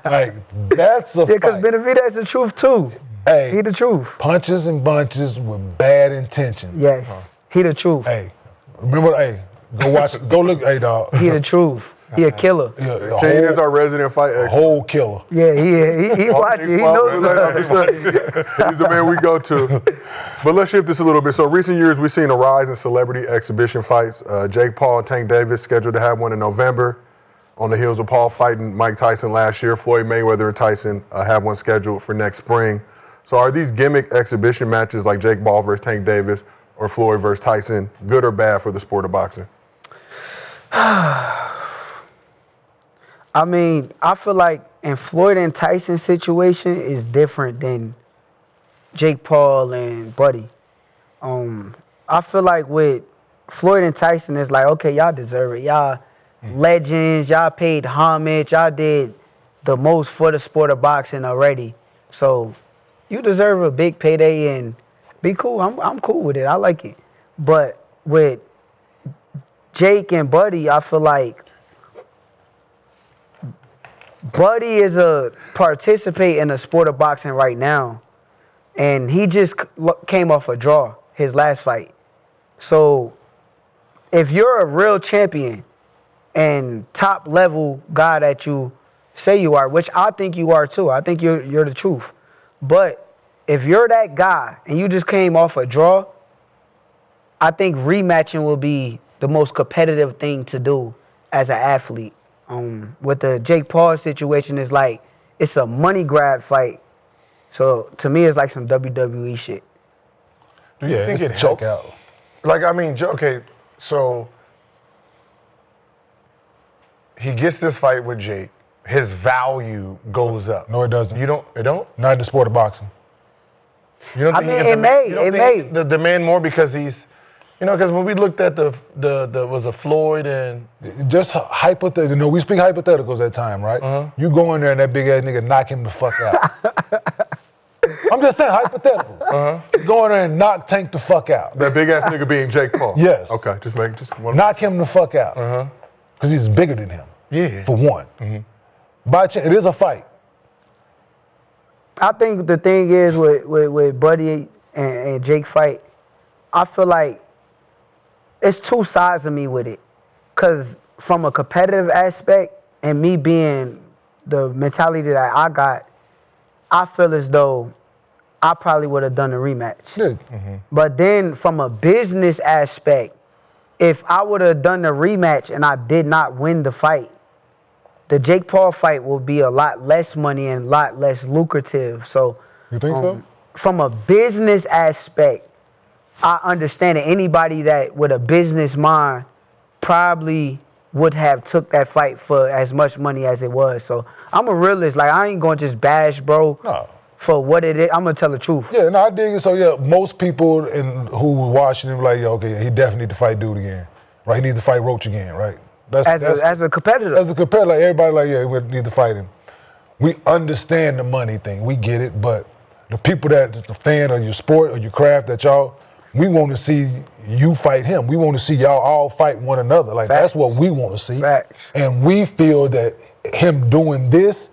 Like that's a fight. Yeah, because Benavidez the truth too. Hey, he the truth. Punches and bunches with bad intentions. Yes, he the truth. Hey, remember? Hey, go watch it. Go look. Hey, dog. He the truth. He a killer. Kenyon is our resident fight expert. A whole killer. Yeah, he watches. He knows. He's the man we go to. But let's shift this a little bit. So recent years, we've seen a rise in celebrity exhibition fights. Jake Paul and Tank Davis scheduled to have one in November on the heels of Paul fighting Mike Tyson last year. Floyd Mayweather and Tyson have one scheduled for next spring. So are these gimmick exhibition matches like Jake Paul versus Tank Davis or Floyd versus Tyson good or bad for the sport of boxing? I mean, I feel like in Floyd and Tyson situation is different than Jake Paul and Buddy. I feel like with Floyd and Tyson, it's like, okay, y'all deserve it. Y'all legends. Y'all paid homage. Y'all did the most for the sport of boxing already. So you deserve a big payday and be cool. I'm cool with it. I like it. But with Jake and Buddy, I feel like Buddy is a participate in the sport of boxing right now, and he just came off a draw his last fight. So if you're a real champion and top level guy that you say you are, which I think you are too, I think you're the truth. But if you're that guy and you just came off a draw, I think rematching will be the most competitive thing to do as an athlete. With the Jake Paul situation, it's like it's a money grab fight. So to me, it's like some WWE shit. Do you think it helps? Out. Like, I mean, okay, so he gets this fight with Jake. His value goes up. No, it doesn't. It don't? Not in the sport of boxing. You don't think it may. the demand more because he's, because when we looked at the was a Floyd and Just hypothetical. We speak hypotheticals at time, right? You go in there and that big ass nigga knock him the fuck out. I'm just saying hypothetical. Go in there and knock Tank the fuck out. That big ass nigga being Jake Paul. Yes. Okay, just one. Knock him the fuck out. Because he's bigger than him. Yeah. For one. By chance, it is a fight. I think the thing is with Buddy and Jake fight, I feel like it's two sides of me with it. Because from a competitive aspect and me being the mentality that I got, I feel as though I probably would have done a rematch. Yeah. But then from a business aspect, if I would have done the rematch and I did not win the fight, the Jake Paul fight will be a lot less money and a lot less lucrative. So You think so? from a business aspect, I understand that anybody that with a business mind probably would have took that fight for as much money as it was. So I'm a realist. Like, I ain't gonna just bash, bro, No. for what it is. I'm gonna tell the truth. Yeah, no, I dig it. So, yeah, most people who were watching him like, yeah, okay, he definitely need to fight dude again. Right? He needs to fight Roach again, right? As a competitor. As a competitor, like, everybody like, yeah, we need to fight him. We understand the money thing. We get it. But the people that's a fan of your sport or your craft we want to see you fight him. We want to see y'all all fight one another. Like, Facts. that's what we want to see. Facts. And we feel that him doing this,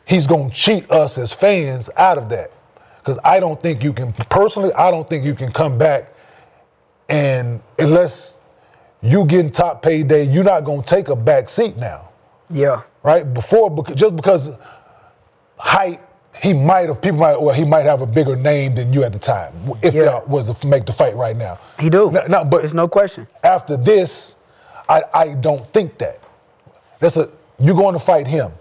he's going to cheat us as fans out of that. Because I don't think you can come back and unless you getting top payday, you're not going to take a back seat now. Yeah. Right? Just because height, he might have a bigger name than you at the time if that was to make the fight right now. He do. Now, but there's no question. After this, I don't think that. You're going to fight him.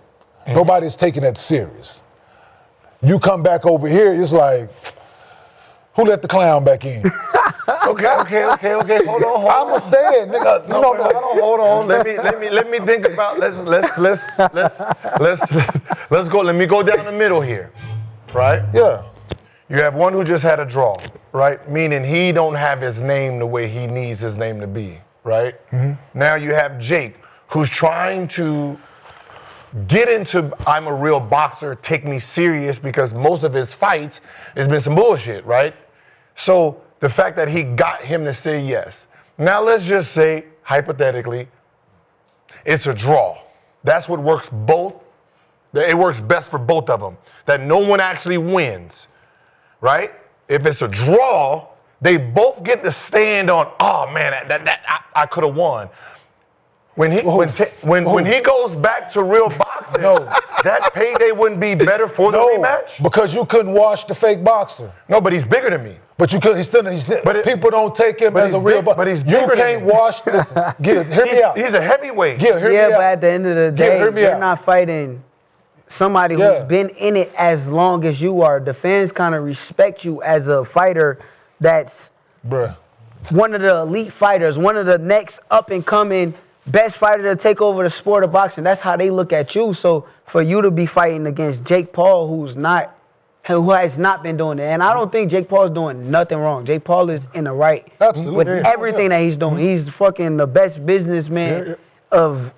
Nobody's taking that serious. You come back over here, it's like, who let the clown back in? Okay. Hold on. I'ma say it, nigga. Hold on. Let me think about. Let's go. Let me go down the middle here, right? Yeah. You have one who just had a draw, right? Meaning he don't have his name the way he needs his name to be, right? Now you have Jake, who's trying to get into I'm a real boxer, take me serious, because most of his fights has been some bullshit, right? So the fact that he got him to say yes. Now let's just say, hypothetically, it's a draw. That's what works it works best for both of them, that no one actually wins, right? If it's a draw, they both get to stand on, oh man, I could have won. When he goes back to real boxing, that payday wouldn't be better for the rematch? Because you couldn't wash the fake boxer. No, but he's bigger than me. But you could. People don't take him as a real boxer. But he's you bigger can't than me. wash. Listen, hear me out. He's a heavyweight. Hear me But out. at the end of the day, hear me you're out. not fighting somebody who's been in it as long as you are. The fans kind of respect you as a fighter that's Bruh. one of the elite fighters, one of the next up-and-coming best fighter to take over the sport of boxing. That's how they look at you. So for you to be fighting against Jake Paul, who's not who has not been doing it. And I don't think Jake Paul's doing nothing wrong. Jake Paul is in the right Absolutely. with Yeah. everything that he's doing. He's fucking the best businessman of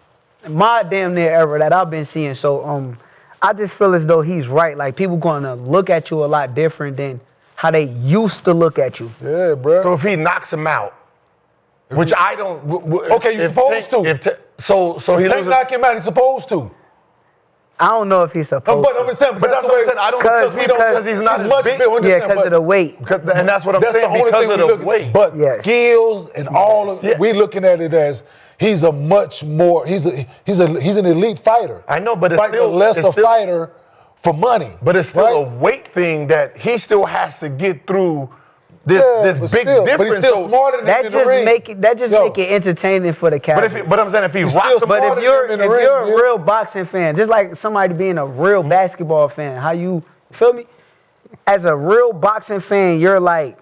my damn near era that I've been seeing. So I just feel as though he's right. Like, people gonna look at you a lot different than how they used to look at you. Yeah, bro. So if he knocks him out, which I don't. Okay, you're supposed to. So he Tank loses. knock him out, he's supposed to. I don't know if he's supposed But to. I'm just saying, But that's what I'm saying. I don't because he's not as big. Yeah, because of the weight. And that's what I'm That's the saying, only because thing of we the look weight. at. But Yes. skills and all of we looking at it as he's a much more he's an elite fighter. I know, but it's Fighting still a lesser fighter for money. But it's still a right? weight thing that he still has to get through this but big still, difference. But he's still So- smarter than That him in the just ring. make it entertaining for the But casual. but I'm saying if he He's rocks still him, But smarter if you're than him in the ring, a yeah. real boxing fan, just like somebody being a real basketball fan, how you feel me? As a real boxing fan, you're like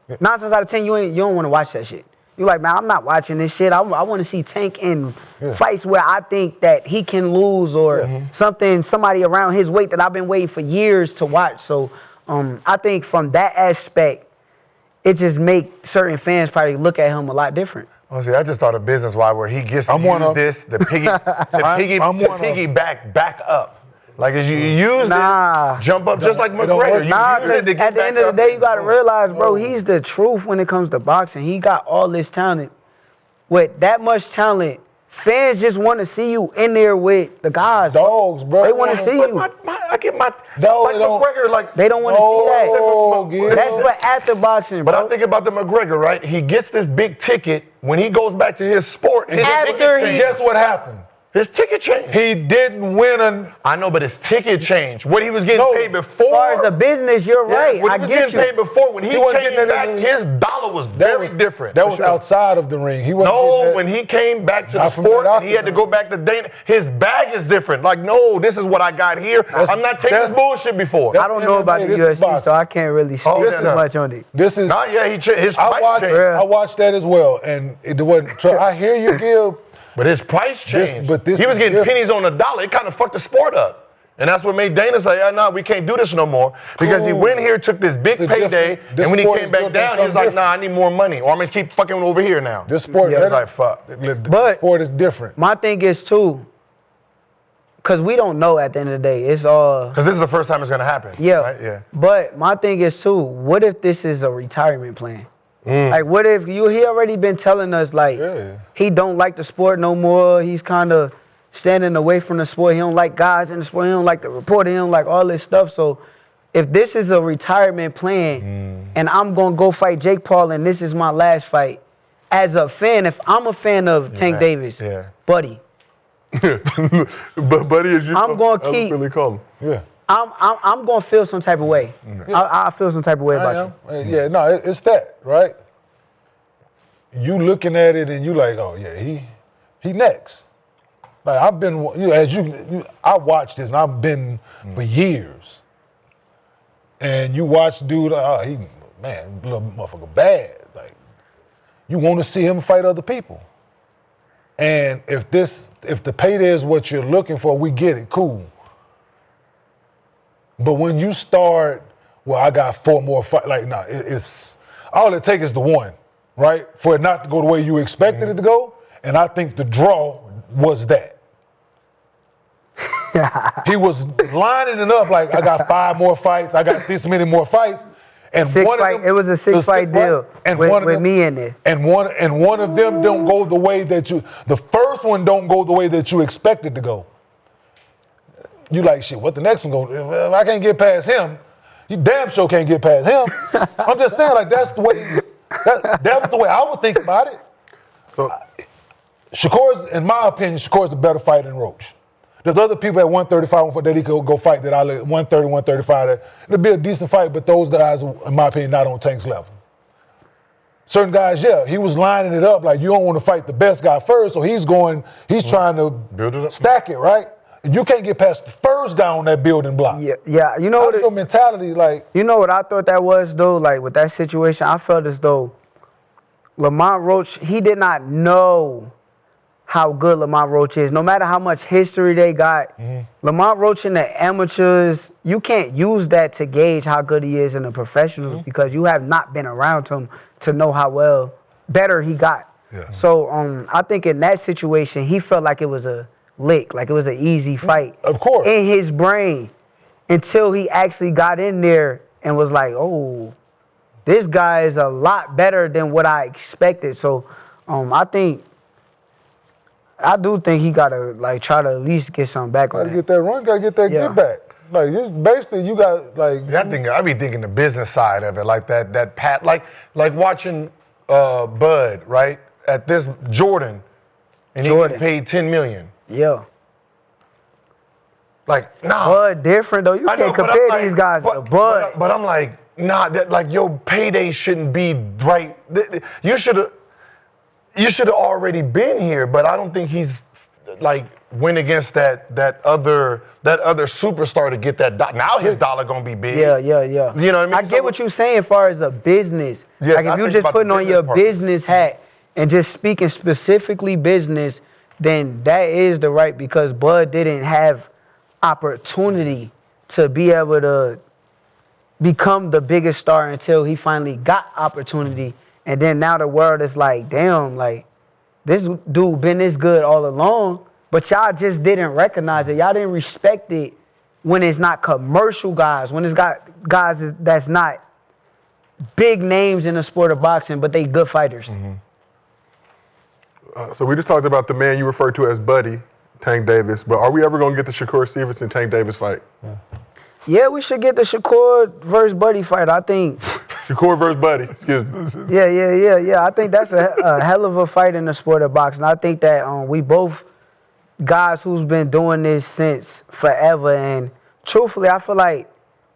9 times out of 10 you don't want to watch that shit. You're like, man, I'm not watching this shit. I want to see Tank in fights where I think that he can lose or somebody around his weight that I've been waiting for years to watch. So I think from that aspect, it just make certain fans probably look at him a lot different. Oh, see, I just thought of business-wise where he gets to I'm one use of- this to piggyback back up. Like, as you use Nah. this, jump up just like It don't McGregor. work. You Nah, use it because to get at the back end of the up day, you and- got to realize, bro, he's the truth when it comes to boxing. He got all this talent. With that much talent, fans just want to see you in there with the guys. Dogs, bro. They want to see But you. I get my No, like they don't. McGregor, like They don't want to see Oh, that. Gil. That's for after boxing, But bro. I think about the McGregor, right? He gets this big ticket when he goes back to his sport. His After ticket he- changed. Guess what happened? His ticket changed. He didn't win I know, but his ticket changed. What he was getting No. paid As before. far as the business, you're Yes, right. What I he was get getting you. paid before, when he wasn't came getting back, that- his dollar was very different. That for was sure. outside of the ring. He wasn't getting No, that. when he came back to the Not from sport that and he had to octagon. go back to Dana, his bag is different. Like, no, this is what I got here. I'm not taking that's- bullshit before. I don't know about the This is UFC, boxing. so I can't really speak Oh, yeah, too no. much on it. This is. Nah, yeah, his I price watched. changed. Yeah. I watched that as well, and it wasn't. I hear you, Gil. But his price changed. but this he was is getting different. pennies on the dollar. It kind of fucked the sport up. And that's what made Dana say, no, we can't do this no more. Because he Cool. went here, took this big It's a payday, different- this and when he sport came is back built on down, he was something like, nah, I need more money, or I'm going to keep fucking over here now. This sport. Yeah, that- it's like, fuck. The But- sport is different. My thing is, too, because we don't know at the end of the day. It's all... Because this is the first time it's going to happen. Yeah. Right? Yeah. But my thing is too, what if this is a retirement plan? Like, what if he already been telling us, like, Yeah. he don't like the sport no more. He's kind of standing away from the sport. He don't like guys in the sport. He don't like the reporter. He don't like all this stuff. So if this is a retirement plan and I'm going to go fight Jake Paul and this is my last fight, as a fan, if I'm a fan of Tank right. Davis, Yeah. buddy, But buddy, as you I'm gonna keep- really call him. Yeah. I'm going to feel some type of way. I feel some type of way about you. Yeah. No, it's that right. You looking at it and you like, oh yeah, he next. Like I've been, I watched this and I've been for years. And you watch dude, he little motherfucker bad. Like you want to see him fight other people. And if the payday is what you're looking for, we get it, cool. But when you start, well, I got 4 more fights. Like, nah, it's all it takes is the one, right? For it not to go the way you expected it to go. And I think the draw was that. He was lining it up like, I got 5 more fights. I got this many more fights. And It was a 6-fight deal and with me in there. And one of them don't go the way that the first one don't go the way that you expected to go. You like, shit, what the next one go? If I can't get past him, you damn sure can't get past him. I'm just saying, like, that's the way, that was the way I would think about it. So Shakur's, in my opinion, Shakur's a better fighter than Roach. There's other people at 135 that he could go fight that I like 130, 135. It'll be a decent fight, but those guys, in my opinion, not on Tank's level. Certain guys, yeah, he was lining it up like you don't want to fight the best guy first, so he's trying to Build it up. stack it, right? And you can't get past the first guy on that building block. Yeah. You know How's what? your mentality like? You know what I thought that was, though? Like, with that situation, I felt as though Lamont Roach, he did not know how good Lamont Roach is. No matter how much history they got, Lamont Roach in the amateurs, you can't use that to gauge how good he is in the professionals because you have not been around him to know how better he got. Yeah. So I think in that situation, he felt like it was a lick, like it was an easy fight. Of course. In his brain, until he actually got in there and was like, oh, this guy is a lot better than what I expected. So I do think he gotta like try to at least get something back on Gotta that. get that run, gotta get that get back. Like it's basically you got like I be thinking the business side of it, like that pat, like watching Bud, right? At this Jordan, and Jordan. he paid $10 million. Yeah. Like, nah. Bud different though. You I know, can't but compare I'm like- these guys to Bud. But I'm like, nah, that like your payday shouldn't be right. You should have already been here, but I don't think he's like went against that other superstar to get that dollar. Now his dollar gonna be big. Yeah. You know what I mean? I get what you're saying as far as a business. Yeah, like I if you think just about putting the on your business part. business hat and just speaking specifically business, then that is the right because Bud didn't have opportunity to be able to become the biggest star until he finally got opportunity. And then now the world is like, damn, like this dude been this good all along, but y'all just didn't recognize it. Y'all didn't respect it when it's not commercial guys, when it's got guys that's not big names in the sport of boxing, but they good fighters. So we just talked about the man you referred to as Buddy, Tank Davis, but are we ever going to get the Shakur Stevenson Tank Davis fight? Yeah, we should get the Shakur versus Buddy fight. I think. Shakur versus Buddy, excuse me. Yeah. I think that's a hell of a fight in the sport of boxing. I think that we both guys who's been doing this since forever, and truthfully, I feel like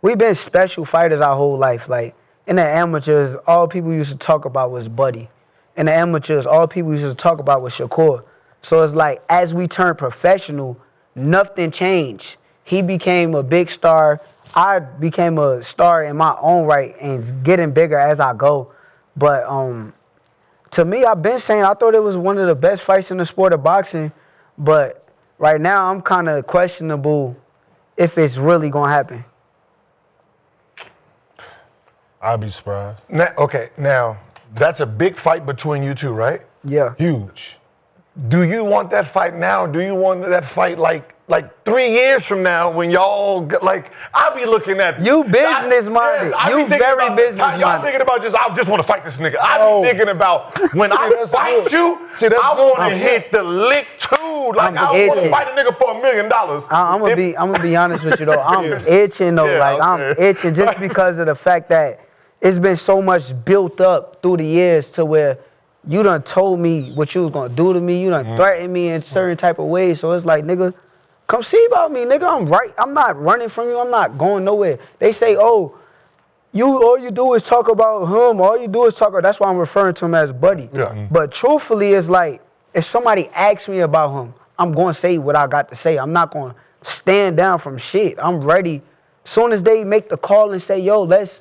we've been special fighters our whole life. Like in the amateurs, all people used to talk about was Buddy. In the amateurs, all people used to talk about was Shakur. So it's like as we turned professional, nothing changed. He became a big star. I became a star in my own right and getting bigger as I go. But to me, I've been saying I thought it was one of the best fights in the sport of boxing. But right now, I'm kind of questionable if it's really going to happen. I'd be surprised. Now that's a big fight between you two, right? Yeah. Huge. Do you want that fight now? Do you want that fight like 3 years from now when y'all like? I'll be looking at You business-minded. I be You thinking very about- business-minded. Y'all thinking about I just want to fight this nigga. No. I be thinking about when I that's fight good. you. See, that's I good. want to hit the lick too. Like I'm I want to itching. fight a nigga for $1 million. I'm gonna be honest with you though. I'm itching though. Yeah, like I'm okay. itching just because of the fact that it's been so much built up through the years to where you done told me what you was gonna do to me. You done threatened me in certain type of ways. So it's like, nigga, come see about me, nigga. I'm right. I'm not running from you. I'm not going nowhere. They say, oh, all you do is talk about him. All you do is talk about. That's why I'm referring to him as Buddy. Yeah. But truthfully, it's like if somebody asks me about him, I'm going to say what I got to say. I'm not going to stand down from shit. I'm ready. Soon as they make the call and say, yo, let's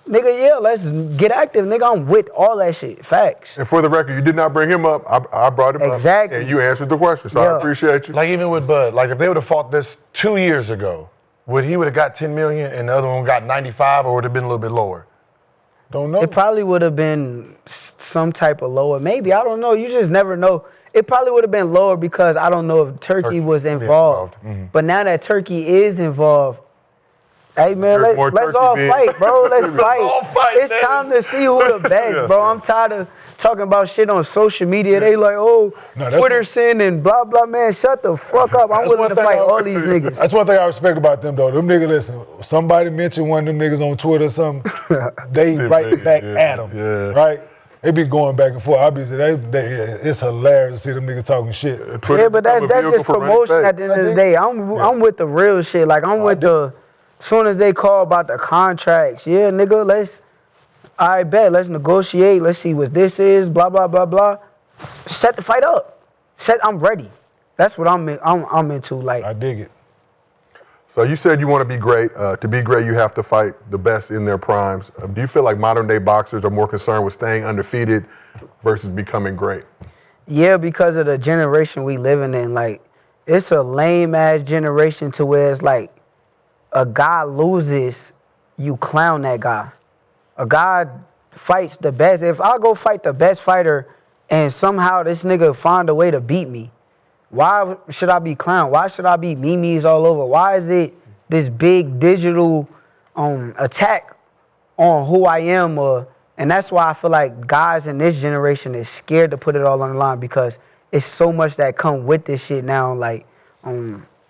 get active, nigga. I'm with all that shit. Facts. And for the record, you did not bring him up. I brought him Exactly. up. And you answered the question, so Yeah. I appreciate you. Like even with Bud, like if they would have fought this 2 years ago, would he have got 10 million and the other one got 95, or would it have been a little bit lower? Don't know. It probably would have been some type of lower. Maybe. I don't know. You just never know. It probably would have been lower because I don't know if Turkey was involved. But now that Turkey is involved, hey man, There's more let's turkey all being- fight, bro. Let's fight. all fight, It's man. time to see who the best, bro. I'm tired of talking about shit on social media. They like, oh, No, that's Twitter what- sin and blah blah. Man, shut the fuck up. I'm That's willing one to thing fight I- all these niggas. That's one thing I respect about them though. Them niggas, listen, somebody mentioned one of them niggas on Twitter or something, they right back at them, right? They be going back and forth. I be it's hilarious to see them niggas talking shit. Twitter Yeah, but become a that's vehicle just for running promotion fake. at the end of the day. I'm with the real shit. Like I'm with the soon as they call about the contracts, yeah, nigga, I bet, let's negotiate, let's see what this is, blah blah blah blah. Set the fight up. I'm ready. That's what I'm into. Like I dig it. So you said you want to be great. To be great, you have to fight the best in their primes. Do you feel like modern day boxers are more concerned with staying undefeated versus becoming great? Yeah, because of the generation we living in. Like, it's a lame-ass generation to where it's like, a guy loses, you clown that guy. A guy fights the best. If I go fight the best fighter and somehow this nigga find a way to beat me, why should I be clowned? Why should I be memes all over? Why is it this big digital attack on who I am? And that's why I feel like guys in this generation is scared to put it all on the line because it's so much that come with this shit now. Like,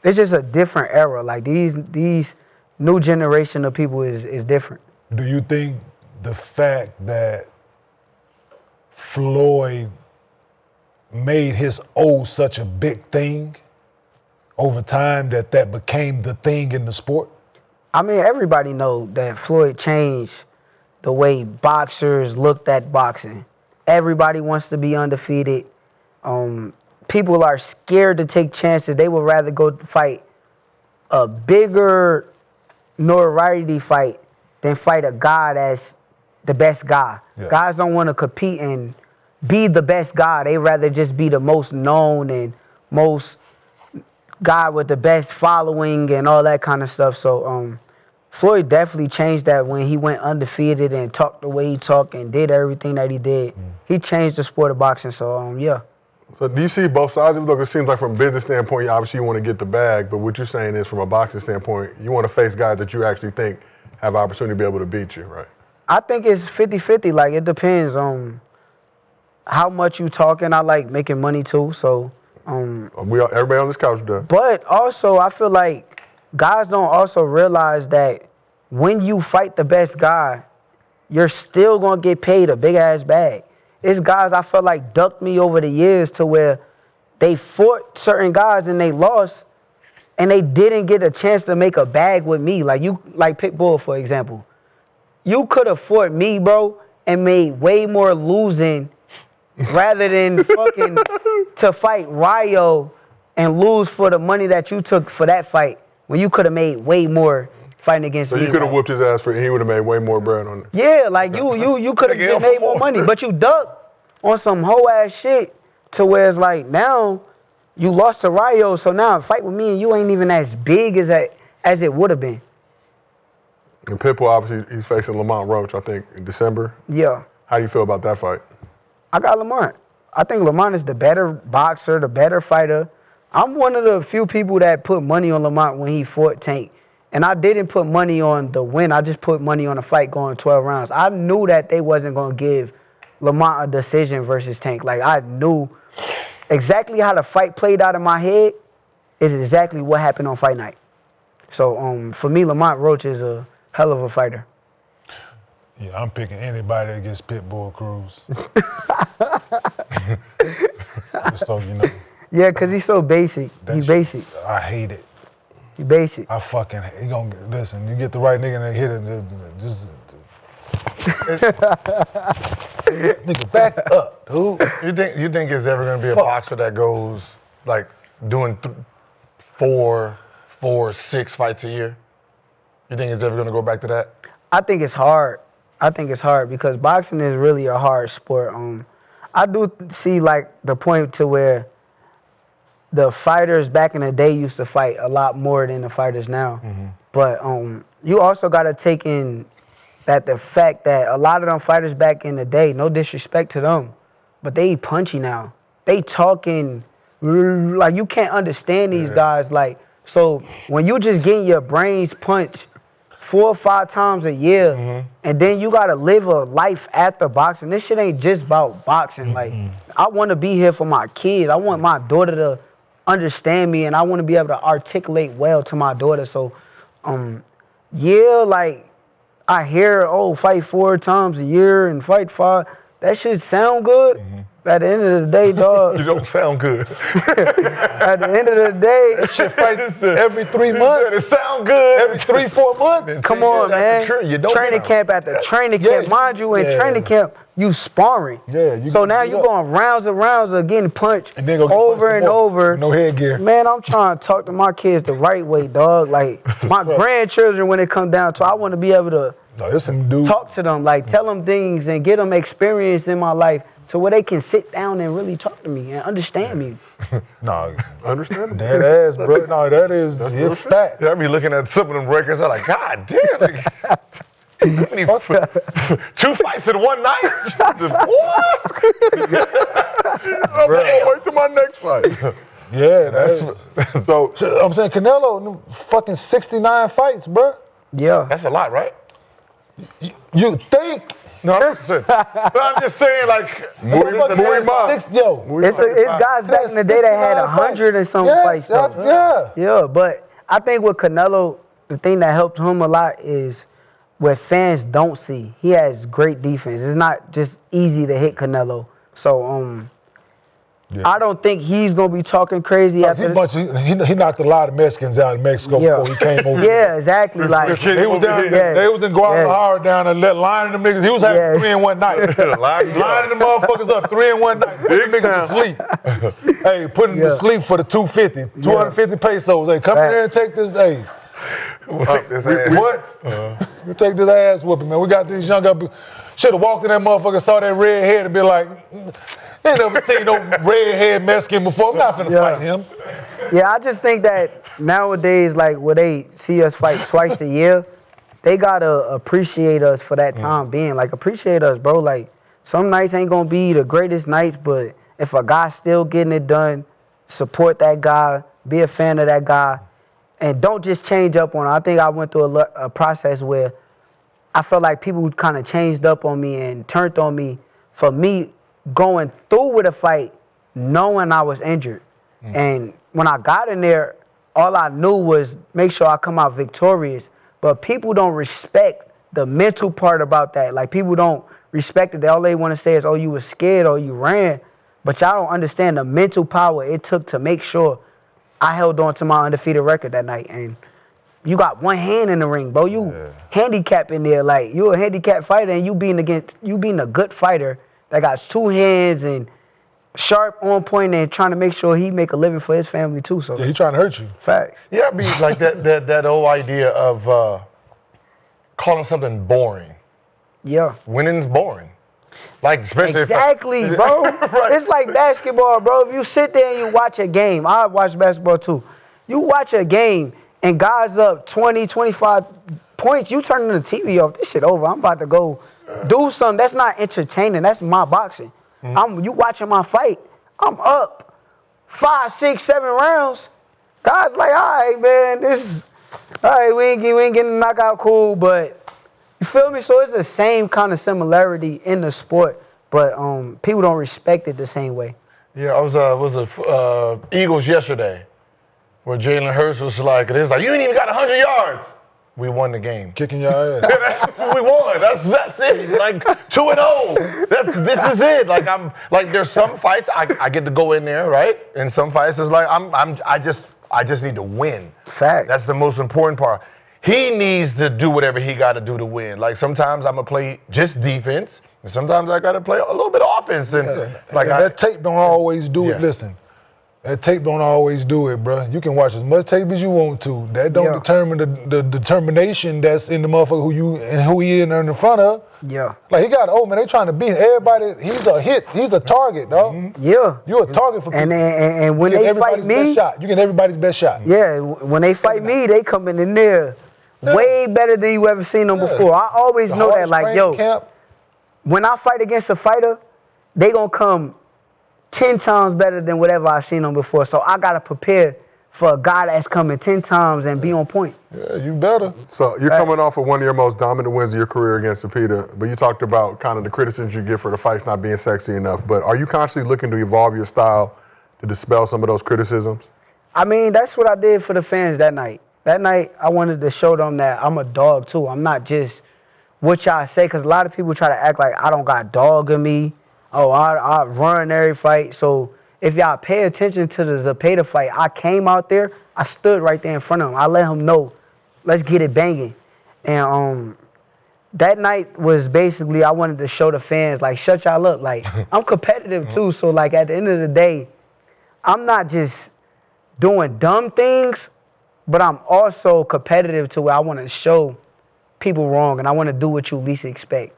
it's just a different era. Like, these new generation of people is different. Do you think the fact that Floyd made his O such a big thing over time that became the thing in the sport? I mean, everybody know that Floyd changed the way boxers looked at boxing. Everybody wants to be undefeated. People are scared to take chances. They would rather go fight a bigger notoriety fight than fight a guy that's the best guy. Yeah. Guys don't want to compete and be the best guy. They rather just be the most known and most guy with the best following and all that kind of stuff. So Floyd definitely changed that when he went undefeated and talked the way he talked and did everything that he did. He changed the sport of boxing. So yeah. So do you see both sides of it? Look, it seems like from a business standpoint, obviously you want to get the bag, but what you're saying is from a boxing standpoint, you want to face guys that you actually think have opportunity to be able to beat you, right? I think it's 50-50. Like, it depends on how much you talking. I like making money too, so. Everybody on this couch does. But also, I feel like guys don't also realize that when you fight the best guy, you're still going to get paid a big-ass bag. It's guys I felt like ducked me over the years to where they fought certain guys and they lost, and they didn't get a chance to make a bag with me. Like Pitbull, for example. You could have fought me, bro, and made way more losing rather than fucking to fight Ryo and lose for the money that you took for that fight when you could have made way more fighting against me. So you could have whooped his ass and he would have made way more bread on it. Yeah, like you could have made more money, but you ducked on some whole ass shit to where it's like now you lost to Ryo, so now a fight with me and you ain't even as big as it would have been. And Pitbull, obviously, he's facing Lamont Roach, I think, in December. Yeah. How do you feel about that fight? I got Lamont. I think Lamont is the better boxer, the better fighter. I'm one of the few people that put money on Lamont when he fought Tank. And I didn't put money on the win. I just put money on the fight going 12 rounds. I knew that they wasn't going to give Lamont a decision versus Tank. Like, I knew exactly how the fight played out in my head is exactly what happened on fight night. So, for me, Lamont Roach is a hell of a fighter. Yeah, I'm picking anybody against Pitbull Cruz. Just so you know. Yeah, because he's so basic. He's basic. I hate it. He basic. I fucking hate it. Listen, you get the right nigga and they hit it. Nigga, back up, dude. You think it's ever gonna be a boxer that goes like doing 4, 6 fights a year? You think it's ever gonna go back to that? I think it's hard. Because boxing is really a hard sport. I do see like the point to where the fighters back in the day used to fight a lot more than the fighters now. Mm-hmm. But you also got to take in that the fact that a lot of them fighters back in the day, no disrespect to them, but they punchy now. They talking like you can't understand these guys. Like, so when you just getting your brains punched 4 or 5 times a year, and then you gotta live a life after boxing. This shit ain't just about boxing. Like, I want to be here for my kids. I want my daughter to understand me, and I want to be able to articulate well to my daughter. So, like I hear, fight 4 times a year and fight 5. That shit sound good. At the end of the day, dog. You don't sound good. At the end of the day, that shit fight every 3 months. It sound good. Every 3-4 months. Come on, man. Training camp after training camp. Mind you, in training camp, you sparring. Yeah. So now you going rounds and rounds of getting punched and then over and over. No headgear. Man, I'm trying to talk to my kids the right way, dog. Like, my grandchildren, when it comes down to, I want to be able to talk to them, like tell them things and get them experience in my life to where they can sit down and really talk to me and understand me. No, Understandable. That ass, bro. No, that is it's fact. I be looking at some of them records. I'm like, God damn. How many 2 fights in one night? What? Wait till my next fight. Yeah, that's. So I'm saying Canelo, fucking 69 fights, bro. Yeah. That's a lot, right? You think? No, I'm just saying, like, Muy mal. It's guys back in the day that had 100 and some fights though. Yeah. Yeah, but I think with Canelo, the thing that helped him a lot is what fans don't see. He has great defense. It's not just easy to hit Canelo. So I don't think he's gonna be talking crazy after. He knocked a lot of Mexicans out in Mexico before he came over. Yeah, exactly. Like They was down. Yeah. They was in Guadalajara down and lining them niggas. He was having 3 in one night. lining the motherfuckers up 3 in one night. Big niggas to sleep. Hey, putting them to sleep for the 250, 250 pesos. Hey, come in there and take this. Hey, we'll take this ass. what? You take this ass whooping, man. We got these young up. Should have walked in that motherfucker, saw that red head, and be like, ain't never seen no red-haired Mexican before. I'm not finna fight him. Yeah, I just think that nowadays, like, where they see us fight twice a year, they gotta appreciate us for that time being. Like, appreciate us, bro. Like, some nights ain't gonna be the greatest nights, but if a guy's still getting it done, support that guy, be a fan of that guy, and don't just change up on him. I think I went through a process where I felt like people kind of changed up on me and turned on me for me going through with a fight knowing I was injured. And when I got in there, all I knew was make sure I come out victorious. But people don't respect the mental part about that. Like, people don't respect it. All they want to say is, oh, you were scared or you ran. But y'all don't understand the mental power it took to make sure I held on to my undefeated record that night. And you got one hand in the ring, bro. You handicap in there. Like, you a handicapped fighter and you being a good fighter that got 2 hands and sharp, on point, and trying to make sure he make a living for his family too. So Yeah, he trying to hurt you. facts. Yeah, I mean, like that old idea of calling something boring. Yeah. Winning's boring. Like, especially Exactly, bro. Right. It's like basketball, bro. If you sit there and you watch a game, I watch basketball too. You watch a game and guys up 20, 25 points, you turning the TV off. This shit over. I'm about to go do something. That's not entertaining. That's my boxing. You watching my fight. I'm up 5, 6, 7 rounds. Guys like, all right, man, all right, we ain't getting a knockout, cool, but you feel me? So it's the same kind of similarity in the sport, but people don't respect it the same way. Yeah, I was Eagles yesterday, where Jalen Hurts was like, you ain't even got 100 yards. We won the game. Kicking your ass. We won. That's it. Like 2-0. This is it. Like there's some fights I get to go in there, right? And some fights is like I just need to win. Fact. That's the most important part. He needs to do whatever he got to do to win. Like, sometimes I'm gonna play just defense, and sometimes I gotta play a little bit of offense. And that tape don't always do it. Yeah. Listen, that tape don't always do it, bro. You can watch as much tape as you want to. That don't determine the determination that's in the motherfucker who he in front of. Yeah. Like, he got, they trying to beat everybody. He's a hit. He's a target, dog. Yeah. You're a target for people. And when they fight me, you get everybody's best shot. yeah, when they fight me, they coming in there way better than you ever seen them before. I always know that, like, when I fight against a fighter, they gonna come 10 times better than whatever I seen them before. So I gotta prepare for a guy that's coming 10 times and be on point. Yeah, you better. So you're coming off of one of your most dominant wins of your career against Zepeda, but you talked about kind of the criticisms you get for the fights not being sexy enough. But are you constantly looking to evolve your style to dispel some of those criticisms? I mean, that's what I did for the fans that night. That night, I wanted to show them that I'm a dog too. I'm not just what y'all say, because a lot of people try to act like I don't got dog in me. Oh, I run every fight. So if y'all pay attention to the Zepeda fight, I came out there, I stood right there in front of him. I let him know, let's get it banging. And that night was basically, I wanted to show the fans, like, shut y'all up. Like, I'm competitive too. So, like, at the end of the day, I'm not just doing dumb things, but I'm also competitive to where I want to show people wrong and I want to do what you least expect.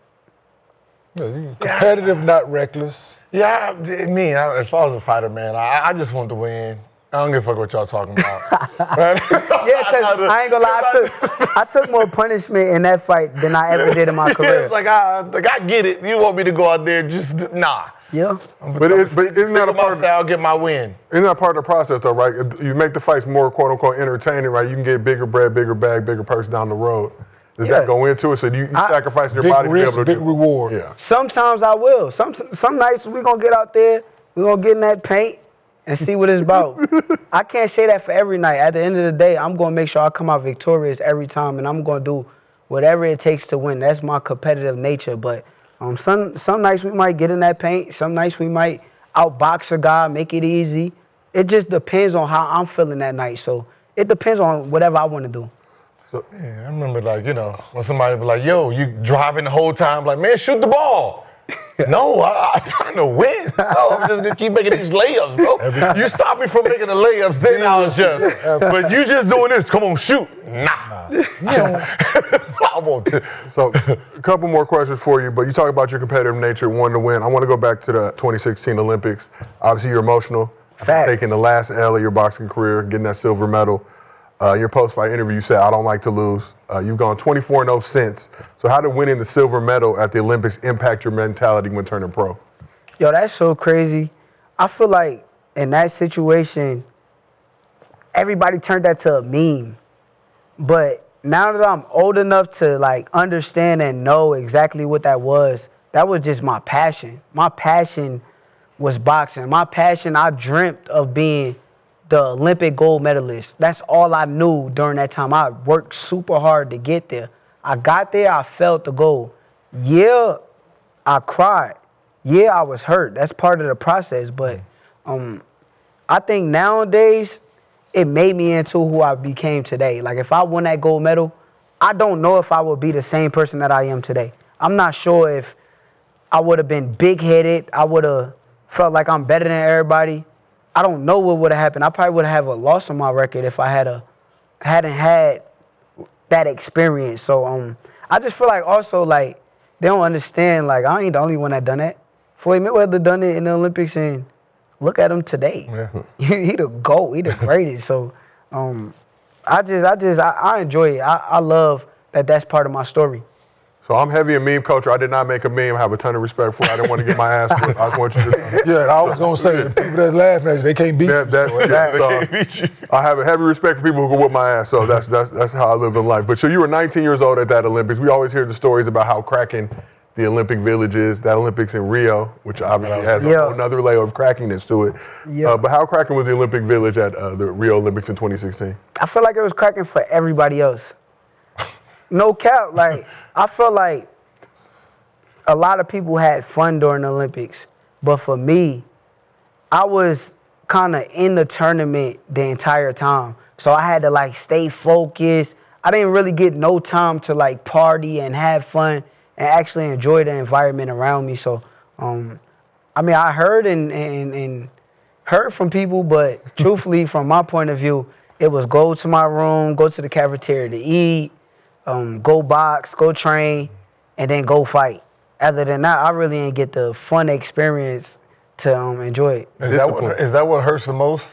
Yeah, you competitive, not reckless. Yeah, if I was a fighter, man, I just want to win. I don't give a fuck what y'all talking about. Yeah, because I ain't gonna lie, I took more punishment in that fight than I ever did in my career. Yeah, I get it. You want me to go out there just nah. Yeah. But isn't that a part of style? Get my win. Isn't that part of the process though, right? You make the fights more quote unquote entertaining, right? You can get bigger bread, bigger bag, bigger purse down the road. Does that go into it? So you sacrifice your body to be able to big reward. Yeah. Sometimes I will. Some nights we gonna get out there, we gonna get in that paint and see what it's about. I can't say that for every night. At the end of the day, I'm gonna make sure I come out victorious every time, and I'm gonna do whatever it takes to win. That's my competitive nature. But some nights we might get in that paint. Some nights we might outbox a guy, make it easy. It just depends on how I'm feeling that night. So it depends on whatever I want to do. So yeah, I remember when somebody be like, "Yo, you driving the whole time?" Like, man, shoot the ball. No, I'm trying to win. No, I'm just gonna keep making these layups, bro. You stop me from making the layups, then I'll adjust. But you just doing this. Come on, shoot. Nah. I won't. So a couple more questions for you, but you talk about your competitive nature, wanting to win. I want to go back to the 2016 Olympics. Obviously, you're emotional. Fact. Taking the last L of your boxing career, getting that silver medal. Your post-fight interview, you said, "I don't like to lose." You've gone 24-0 since. So how did winning the silver medal at the Olympics impact your mentality when turning pro? Yo, that's so crazy. I feel like in that situation, everybody turned that to a meme. But now that I'm old enough to understand and know exactly what that was just my passion. My passion was boxing. My passion, I dreamt of being the Olympic gold medalist. That's all I knew during that time. I worked super hard to get there. I got there, I felt the goal. Yeah, I cried. Yeah, I was hurt. That's part of the process. But I think nowadays, it made me into who I became today. Like, if I won that gold medal, I don't know if I would be the same person that I am today. I'm not sure if I would have been big-headed. I would have felt like I'm better than everybody. I don't know what would have happened. I probably would have a loss on my record if I hadn't had that experience. So I just feel like also they don't understand. I ain't the only one that done that. Floyd Mayweather done it in the Olympics, and look at him today. Yeah. He the GOAT. He the greatest. So I enjoy it. I love that that's part of my story. So I'm heavy in meme culture. I did not make a meme. I have a ton of respect for it. I didn't want to get my ass whipped. I just want you to know. Yeah, I was going to say, the people that laughing at you, they can't beat you. I have a heavy respect for people who can whip my ass. So that's how I live in life. But so you were 19 years old at that Olympics. We always hear the stories about how cracking the Olympic Village is. That Olympics in Rio, which obviously has another layer of crackiness to it. Yeah. But how cracking was the Olympic Village at the Rio Olympics in 2016? I feel like it was cracking for everybody else. No cap. I feel like a lot of people had fun during the Olympics. But for me, I was kind of in the tournament the entire time. So I had to stay focused. I didn't really get no time to party and have fun and actually enjoy the environment around me. So, I heard and heard from people, but truthfully, from my point of view, it was go to my room, go to the cafeteria to eat, go box, go train, and then go fight. Other than that, I really didn't get the fun experience to enjoy it. Is that what hurts the most?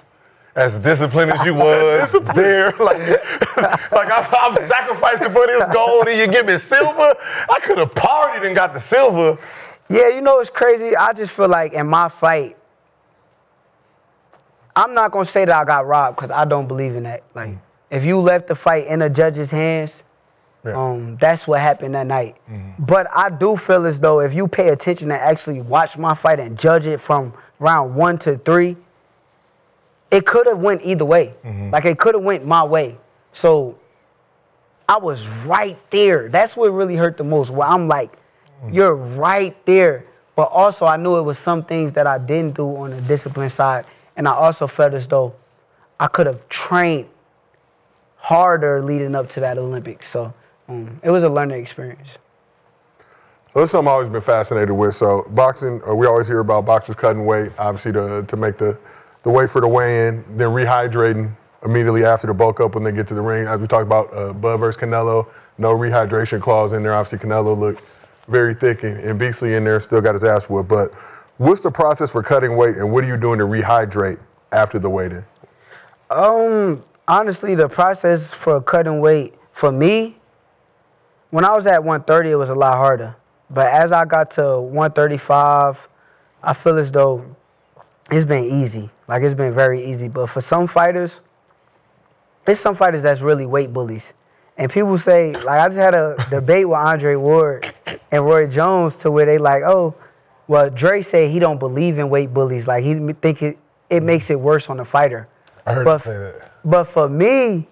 As disciplined as you was there, I'm sacrificing for this gold, and you give me silver. I could have partied and got the silver. Yeah, it's crazy. I just feel like in my fight, I'm not gonna say that I got robbed because I don't believe in that. If you left the fight in the judge's hands, that's what happened that night. Mm-hmm. But I do feel as though if you pay attention and actually watch my fight and judge it from round 1 to 3. It could have went either way. Mm-hmm. It could have went my way. So I was right there. That's what really hurt the most, where I'm you're right there. But also I knew it was some things that I didn't do on the discipline side. And I also felt as though I could have trained harder leading up to that Olympics. So it was a learning experience. So this is something I've always been fascinated with. So boxing, we always hear about boxers cutting weight, obviously to make the wait for the weigh-in, then rehydrating immediately after the bulk up when they get to the ring. As we talked about Bud versus Canelo, no rehydration clause in there. Obviously Canelo looked very thick and beastly in there, still got his ass whooped. But What's the process for cutting weight, and what are you doing to rehydrate after the weigh-in? Honestly, the process for cutting weight, for me, when I was at 130, it was a lot harder. But as I got to 135, I feel as though it's been easy. Like, it's been very easy. But for some fighters, there's some fighters that's really weight bullies. And people say, like, I just had a debate with Andre Ward and Roy Jones to where they like, oh, well, Dre said he don't believe in weight bullies. Like, he think it makes it worse on the fighter. I heard you say that. But for me,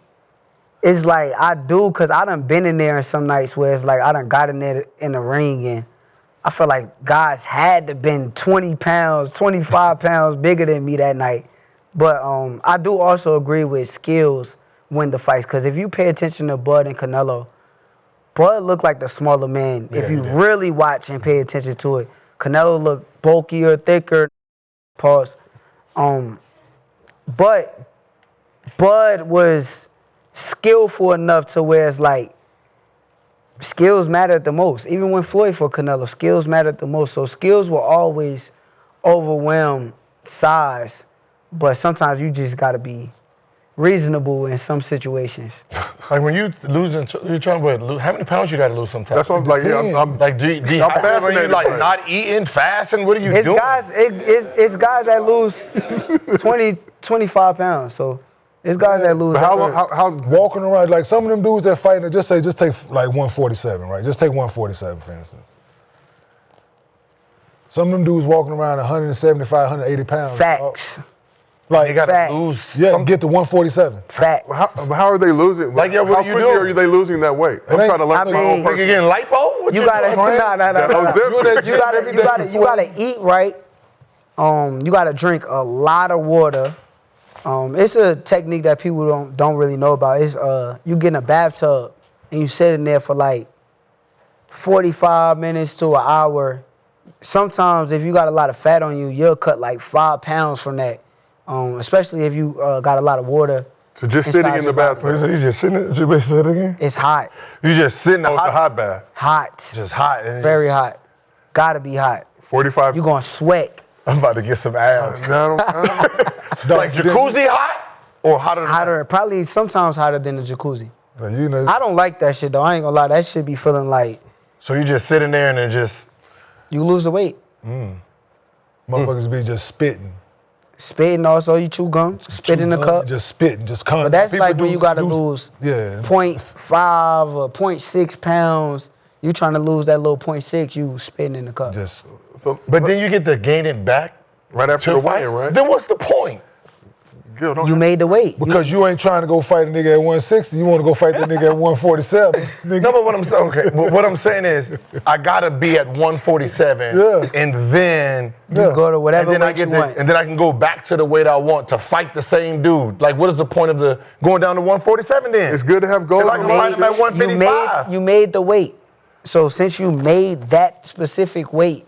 it's like I do, because I done been in there some nights where it's like I done got in there in the ring and I feel like guys had to been 20 pounds, 25 pounds bigger than me that night. But I do also agree with skills win the fights, because if you pay attention to Bud and Canelo, Bud looked like the smaller man. Yeah, if you he did. really watch and pay attention to it, Canelo looked bulkier, thicker. Pause. But Bud was skillful enough to where it's like skills mattered the most. Even when Floyd for Canelo, skills mattered the most. So skills will always overwhelm size, but sometimes you just got to be reasonable in some situations. Like when you losing, you're trying to lose. How many pounds you got to lose sometimes? That's what I'm like. Yeah, I'm Like, do you I'm when you fascinated like by it. not eating, fasting? What are you It's doing? guys, it's guys that lose 20, 25 pounds. So it's guys that lose. But how long? How Walking around, like some of them dudes that fighting, just take like 147, right? Just take 147, for instance. Some of them dudes walking around 175, 180 pounds. Facts. Like, You got to Fact. lose. yeah, get to 147. Facts. how are they losing? Like, yeah, what how are you quickly doing? are they losing that weight? I'm ain't- trying to learn I my mean, own You person. getting lipo? What You gotta doing? you gotta eat right. You gotta drink a lot of water. It's a technique that people don't really know about. It's you get in a bathtub and you sit in there for like 45 minutes to an hour. Sometimes if you got a lot of fat on you, you'll cut like 5 pounds from that. Especially if you got a lot of water. So just sitting inside in the your body. bathroom. You just sitting. Did you say that again? It's hot. You just sitting in Oh, the it's a hot, hot bath. Hot. just hot. And Very hot. Gotta be hot. 45. You gonna sweat. I'm about to get some ass. Like jacuzzi hot or hotter than Hotter, probably sometimes hotter than the jacuzzi. You know, I don't like that shit though. I ain't gonna lie. That shit be feeling like So you just sitting there and then just you lose the weight. motherfuckers be just spitting. Spitting also, you chew gum, spit in the cup. Just spitting, just constant. But that's People like when do- you gotta do- lose Yeah. 0.5 or 0.6 pounds. You trying to lose that little 0.6, you spitting in the cup. Just So, but then you get to gain it back right after to the fight. weigh-in, right? Then what's the point? Gil, don't- You made the weight. because you ain't trying to go fight a nigga at 160, you want to go fight that nigga at 147. Nigga. No, but what I'm saying, okay, but what I'm saying is, I gotta be at 147, Yeah. and then You go to whatever and then I weight you get want. and then I can go back to the weight I want to fight the same dude. Like, what is the point of the going down to 147 then? It's good to have goals. If I can fight him at 155. You made the weight. So since you made that specific weight,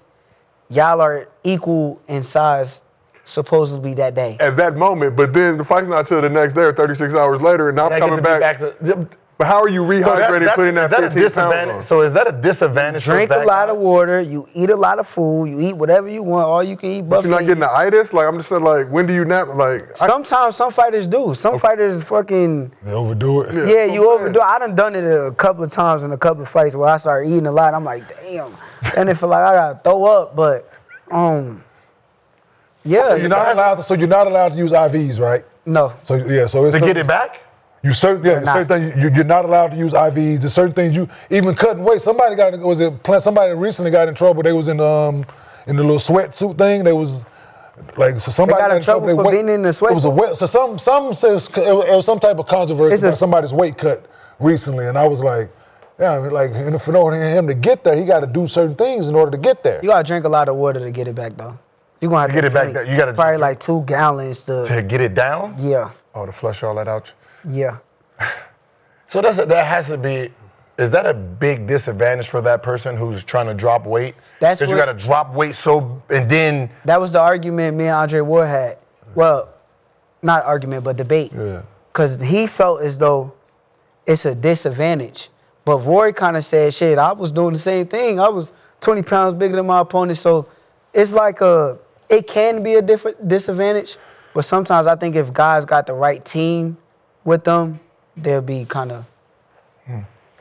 y'all are equal in size supposedly that day. At that moment, but then the fight's not till the next day or 36 hours later, and now And I I'm get coming to be back. to, But how are you so rehydrating, putting that is that a 15 pounds disadvantage? on? So is that a disadvantage? for Drink a that lot guy? of water. You eat a lot of food. You eat whatever you want. All you can eat buffet. You're not getting the itis? Like, I'm just saying, like, when do you nap? Like, Sometimes some fighters do. Some fighters fucking They overdo it. yeah. that's You what I'm overdo. I done done it a couple of times in a couple of fights where I started eating a lot. I'm like, damn, and it feel like I gotta throw up. But yeah, You're not allowed to use IVs, right? no. So yeah, so it's To get it back? You certain not. things you're not allowed to use IVs. There's certain things you even cutting weight. Somebody recently got in trouble. They was in the little sweatsuit thing. They was like so somebody got in trouble They for weight- being in the It was a weight. So some says it was some type of controversy It's a- about somebody's weight cut recently, and I was like, yeah, like and for him to get there, he got to do certain things in order to get there. You gotta drink a lot of water to get it back though. You gonna have to get it back, drink you gotta probably drink- like 2 gallons To to get it down? yeah. Oh, to flush all that out? Yeah. So that has to be, is that a big disadvantage for that person who's trying to drop weight? That's Because you what- got to drop weight and then, That was the argument me and Andre Ward had. Well, not argument, but debate. Yeah. Because he felt as though it's a disadvantage. But Roy kind of said, shit, I was doing the same thing. I was 20 pounds bigger than my opponent, so it's like it can be a disadvantage, but sometimes I think if guys got the right team with them, they'll be kind of.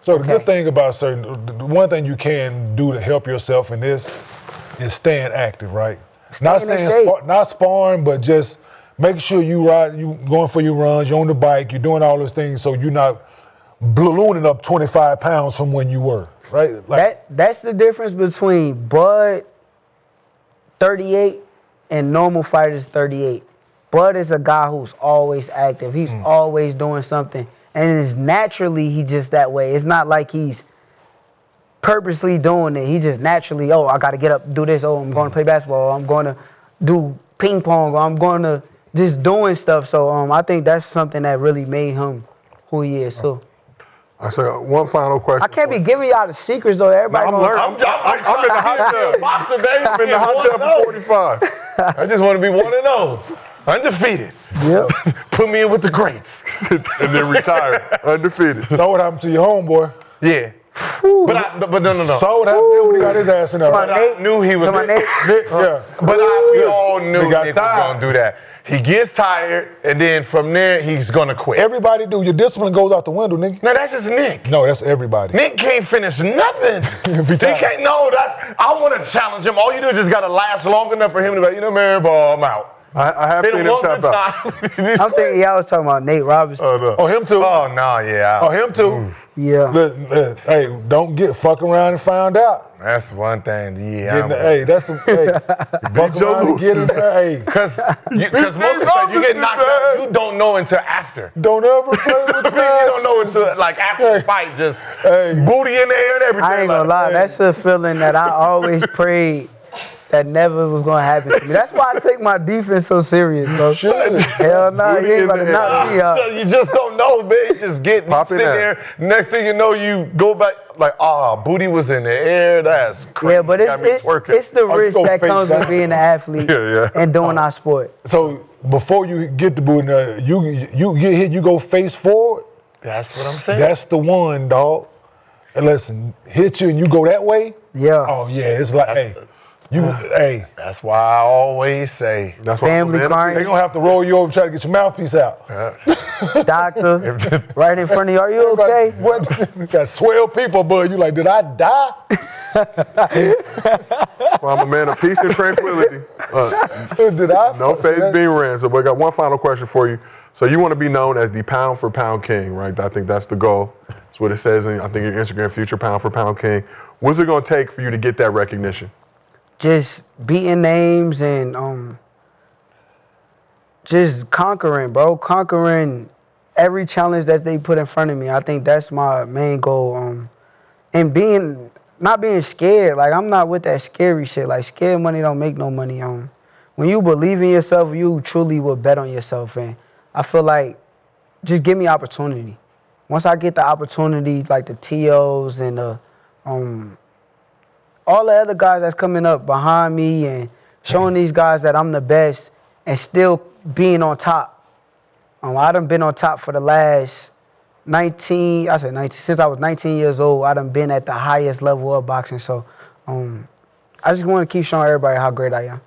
So the good thing about the one thing you can do to help yourself in this is staying active, right? Not saying not sparring, but just make sure you going for your runs, you're on the bike, you're doing all those things, so you're not ballooning up 25 pounds from when you were, right? Like, that's the difference between Bud 38 and normal fighters 38. Bud is a guy who's always active. He's always doing something. And it's naturally he just that way. It's not like he's purposely doing it. He just naturally, I got to get up, do this. Oh, I'm going to play basketball. I'm going to do ping pong. Or I'm going to just doing stuff. So I think that's something that really made him who he is. So. I said one final question. I can't be giving y'all the secrets though. Everybody, I'm in the hot tub. Boxer, baby. I'm in the hot tub for 45. I just want to be 1-0. Undefeated. Yep. Put me in with the greats. And then retire. Undefeated. so what happened to your homeboy? Yeah. But no. So what happened when he got his ass in there? But I knew he was. Yeah. But we all knew He got Nick was tired. going to do that. He gets tired, and then from there, he's going to quit. Everybody do. Your discipline goes out the window, nigga. No, that's just Nick. No, that's everybody. Nick can't finish nothing. He can't. No, I want to challenge him. All you do is just got to last long enough for him to be like, man, I'm out. I have seen him tap out. I'm thinking y'all was talking about Nate Robinson. Oh, him too. Oh, no, yeah. Oh, him too. Yeah. Look, hey, don't get fuck around and find out. That's one thing. Yeah. Hey, that's some. Hey, fuck around and get in there. Hey, Because most of the time you get knocked out, you don't know until after. don't ever play with You that. don't know until like after the fight, just booty in the air and everything. I ain't gonna lie, that's a feeling that I always prayed that never was gonna happen to me. That's why I take my defense so serious, bro. Hell no, you ain't about to knock me out. You just don't know, man. You just sit there. Next thing you know, you go back like, booty was in the air. That's crazy. Yeah, but it's the risk that comes with being an athlete and doing our sport. So before you get the booty, you get hit, you go face forward. That's what I'm saying. That's the one, dog. And listen, hit you and you go that way. Yeah. Oh yeah, it's like, hey. That's why I always say. That's Family They're crying, gonna have to roll you over and try to get your mouthpiece out. doctor, right in front of you. Are you okay? What? Got 12 people, bud. You like, did I die? Well, I'm a man of peace and tranquility. Did I? No fades being ran. So we got one final question for you. So you want to be known as the pound for pound king, right? I think that's the goal. That's what it says in, I think, your Instagram future, pound for pound king. What's it going to take for you to get that recognition? Just beating names and just conquering, bro. Conquering every challenge that they put in front of me. I think that's my main goal. And not being scared. Like, I'm not with that scary shit. Like, scared money don't make no money. When you believe in yourself, you truly will bet on yourself. And I feel like just give me opportunity. Once I get the opportunity, like the TOs and the all the other guys that's coming up behind me and showing these guys that I'm the best and still being on top. I done been on top for the last 19, since I was 19 years old, I done been at the highest level of boxing. So I just want to keep showing everybody how great I am.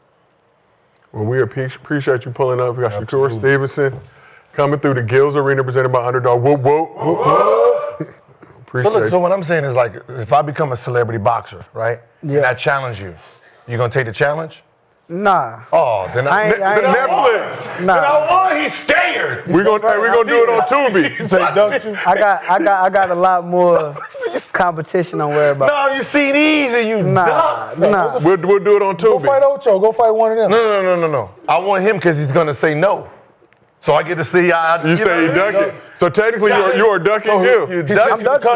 Well, we appreciate you pulling up. We got Shakur Stevenson coming through the Gills Arena presented by Underdog. Whoop, whoop, whoop, whoop. So what I'm saying is, like, if I become a celebrity boxer, right? Yeah. And I challenge you, you gonna take the challenge? Nah. Oh, then Netflix. Then I won. He's scared. We're gonna do it on Tubi. Say, don't you? I got a lot more competition I'm worried about. No, you see these and you Nah. We'll do it on Go Tubi. fight Ocho. Go fight one of them. No. I want him because he's gonna say no. So I get to see You say you duck it. So technically you are ducking Gil. I'm ducking.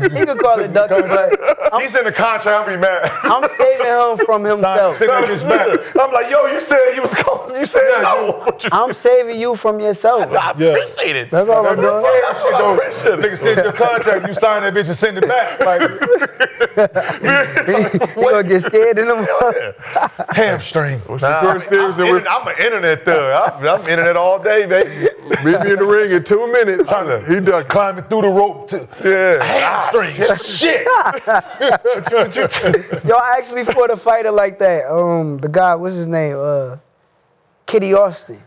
He can call it ducking, but He's in the contract. I'll be mad. I'm saving him from himself. I'm like, yo, you said you was going. You said no. I'm saving you from yourself. I appreciate it. That's all I'm doing. Nigga send your contract, you sign that bitch and send it back. Like, He gonna get scared in him. hamstring. Shakur Stevenson, I'm an internet thug. I'm internet all day, baby. Meet me in the ring in 2 minutes. He ducked. Climbing through the rope to hamstring. Shit. Yo, I actually fought a fighter like that. The guy, what's his name? Kitty Austin.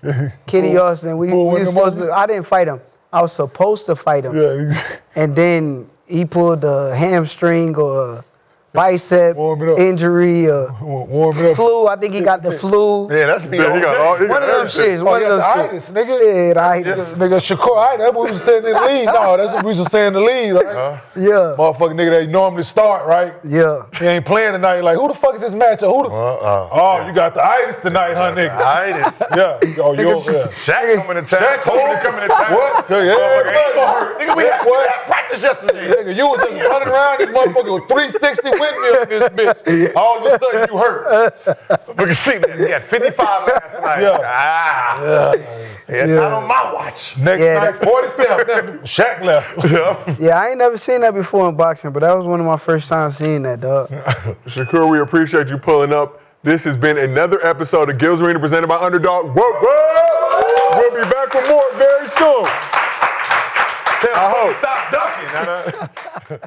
Kitty Austin. We were supposed to. I didn't fight him. I was supposed to fight him. Yeah. And then he pulled a hamstring or bicep injury or flu. I think he got the flu. Yeah, that's He got all. One of them shits. One of them shits. Nigga. Yeah, Nigga, Shakur, that's what we was saying in the league. No, that's what we was saying in the league, right? Yeah. Motherfucking nigga that normally start, right? Yeah. He ain't playing tonight. Like, who the fuck is this matchup? Who the? Oh, you got the itis tonight, huh, nigga? Itis. Yeah. Oh, yeah. Shaq coming to town. Coming to town. What? Nigga, we had practice yesterday. Nigga, you was just running around this motherfucker with 360 windmill in this bitch. All of a sudden, you hurt. We can see that. He had 55 last night. Not on my watch. Next night, 47. Shaq left. Yeah, I ain't never seen that before in boxing, but that was one of my first times seeing that, dog. Shakur, we appreciate you pulling up. This has been another episode of Gil's Arena presented by Underdog. We'll be back for more very soon. I hope. Stop ducking.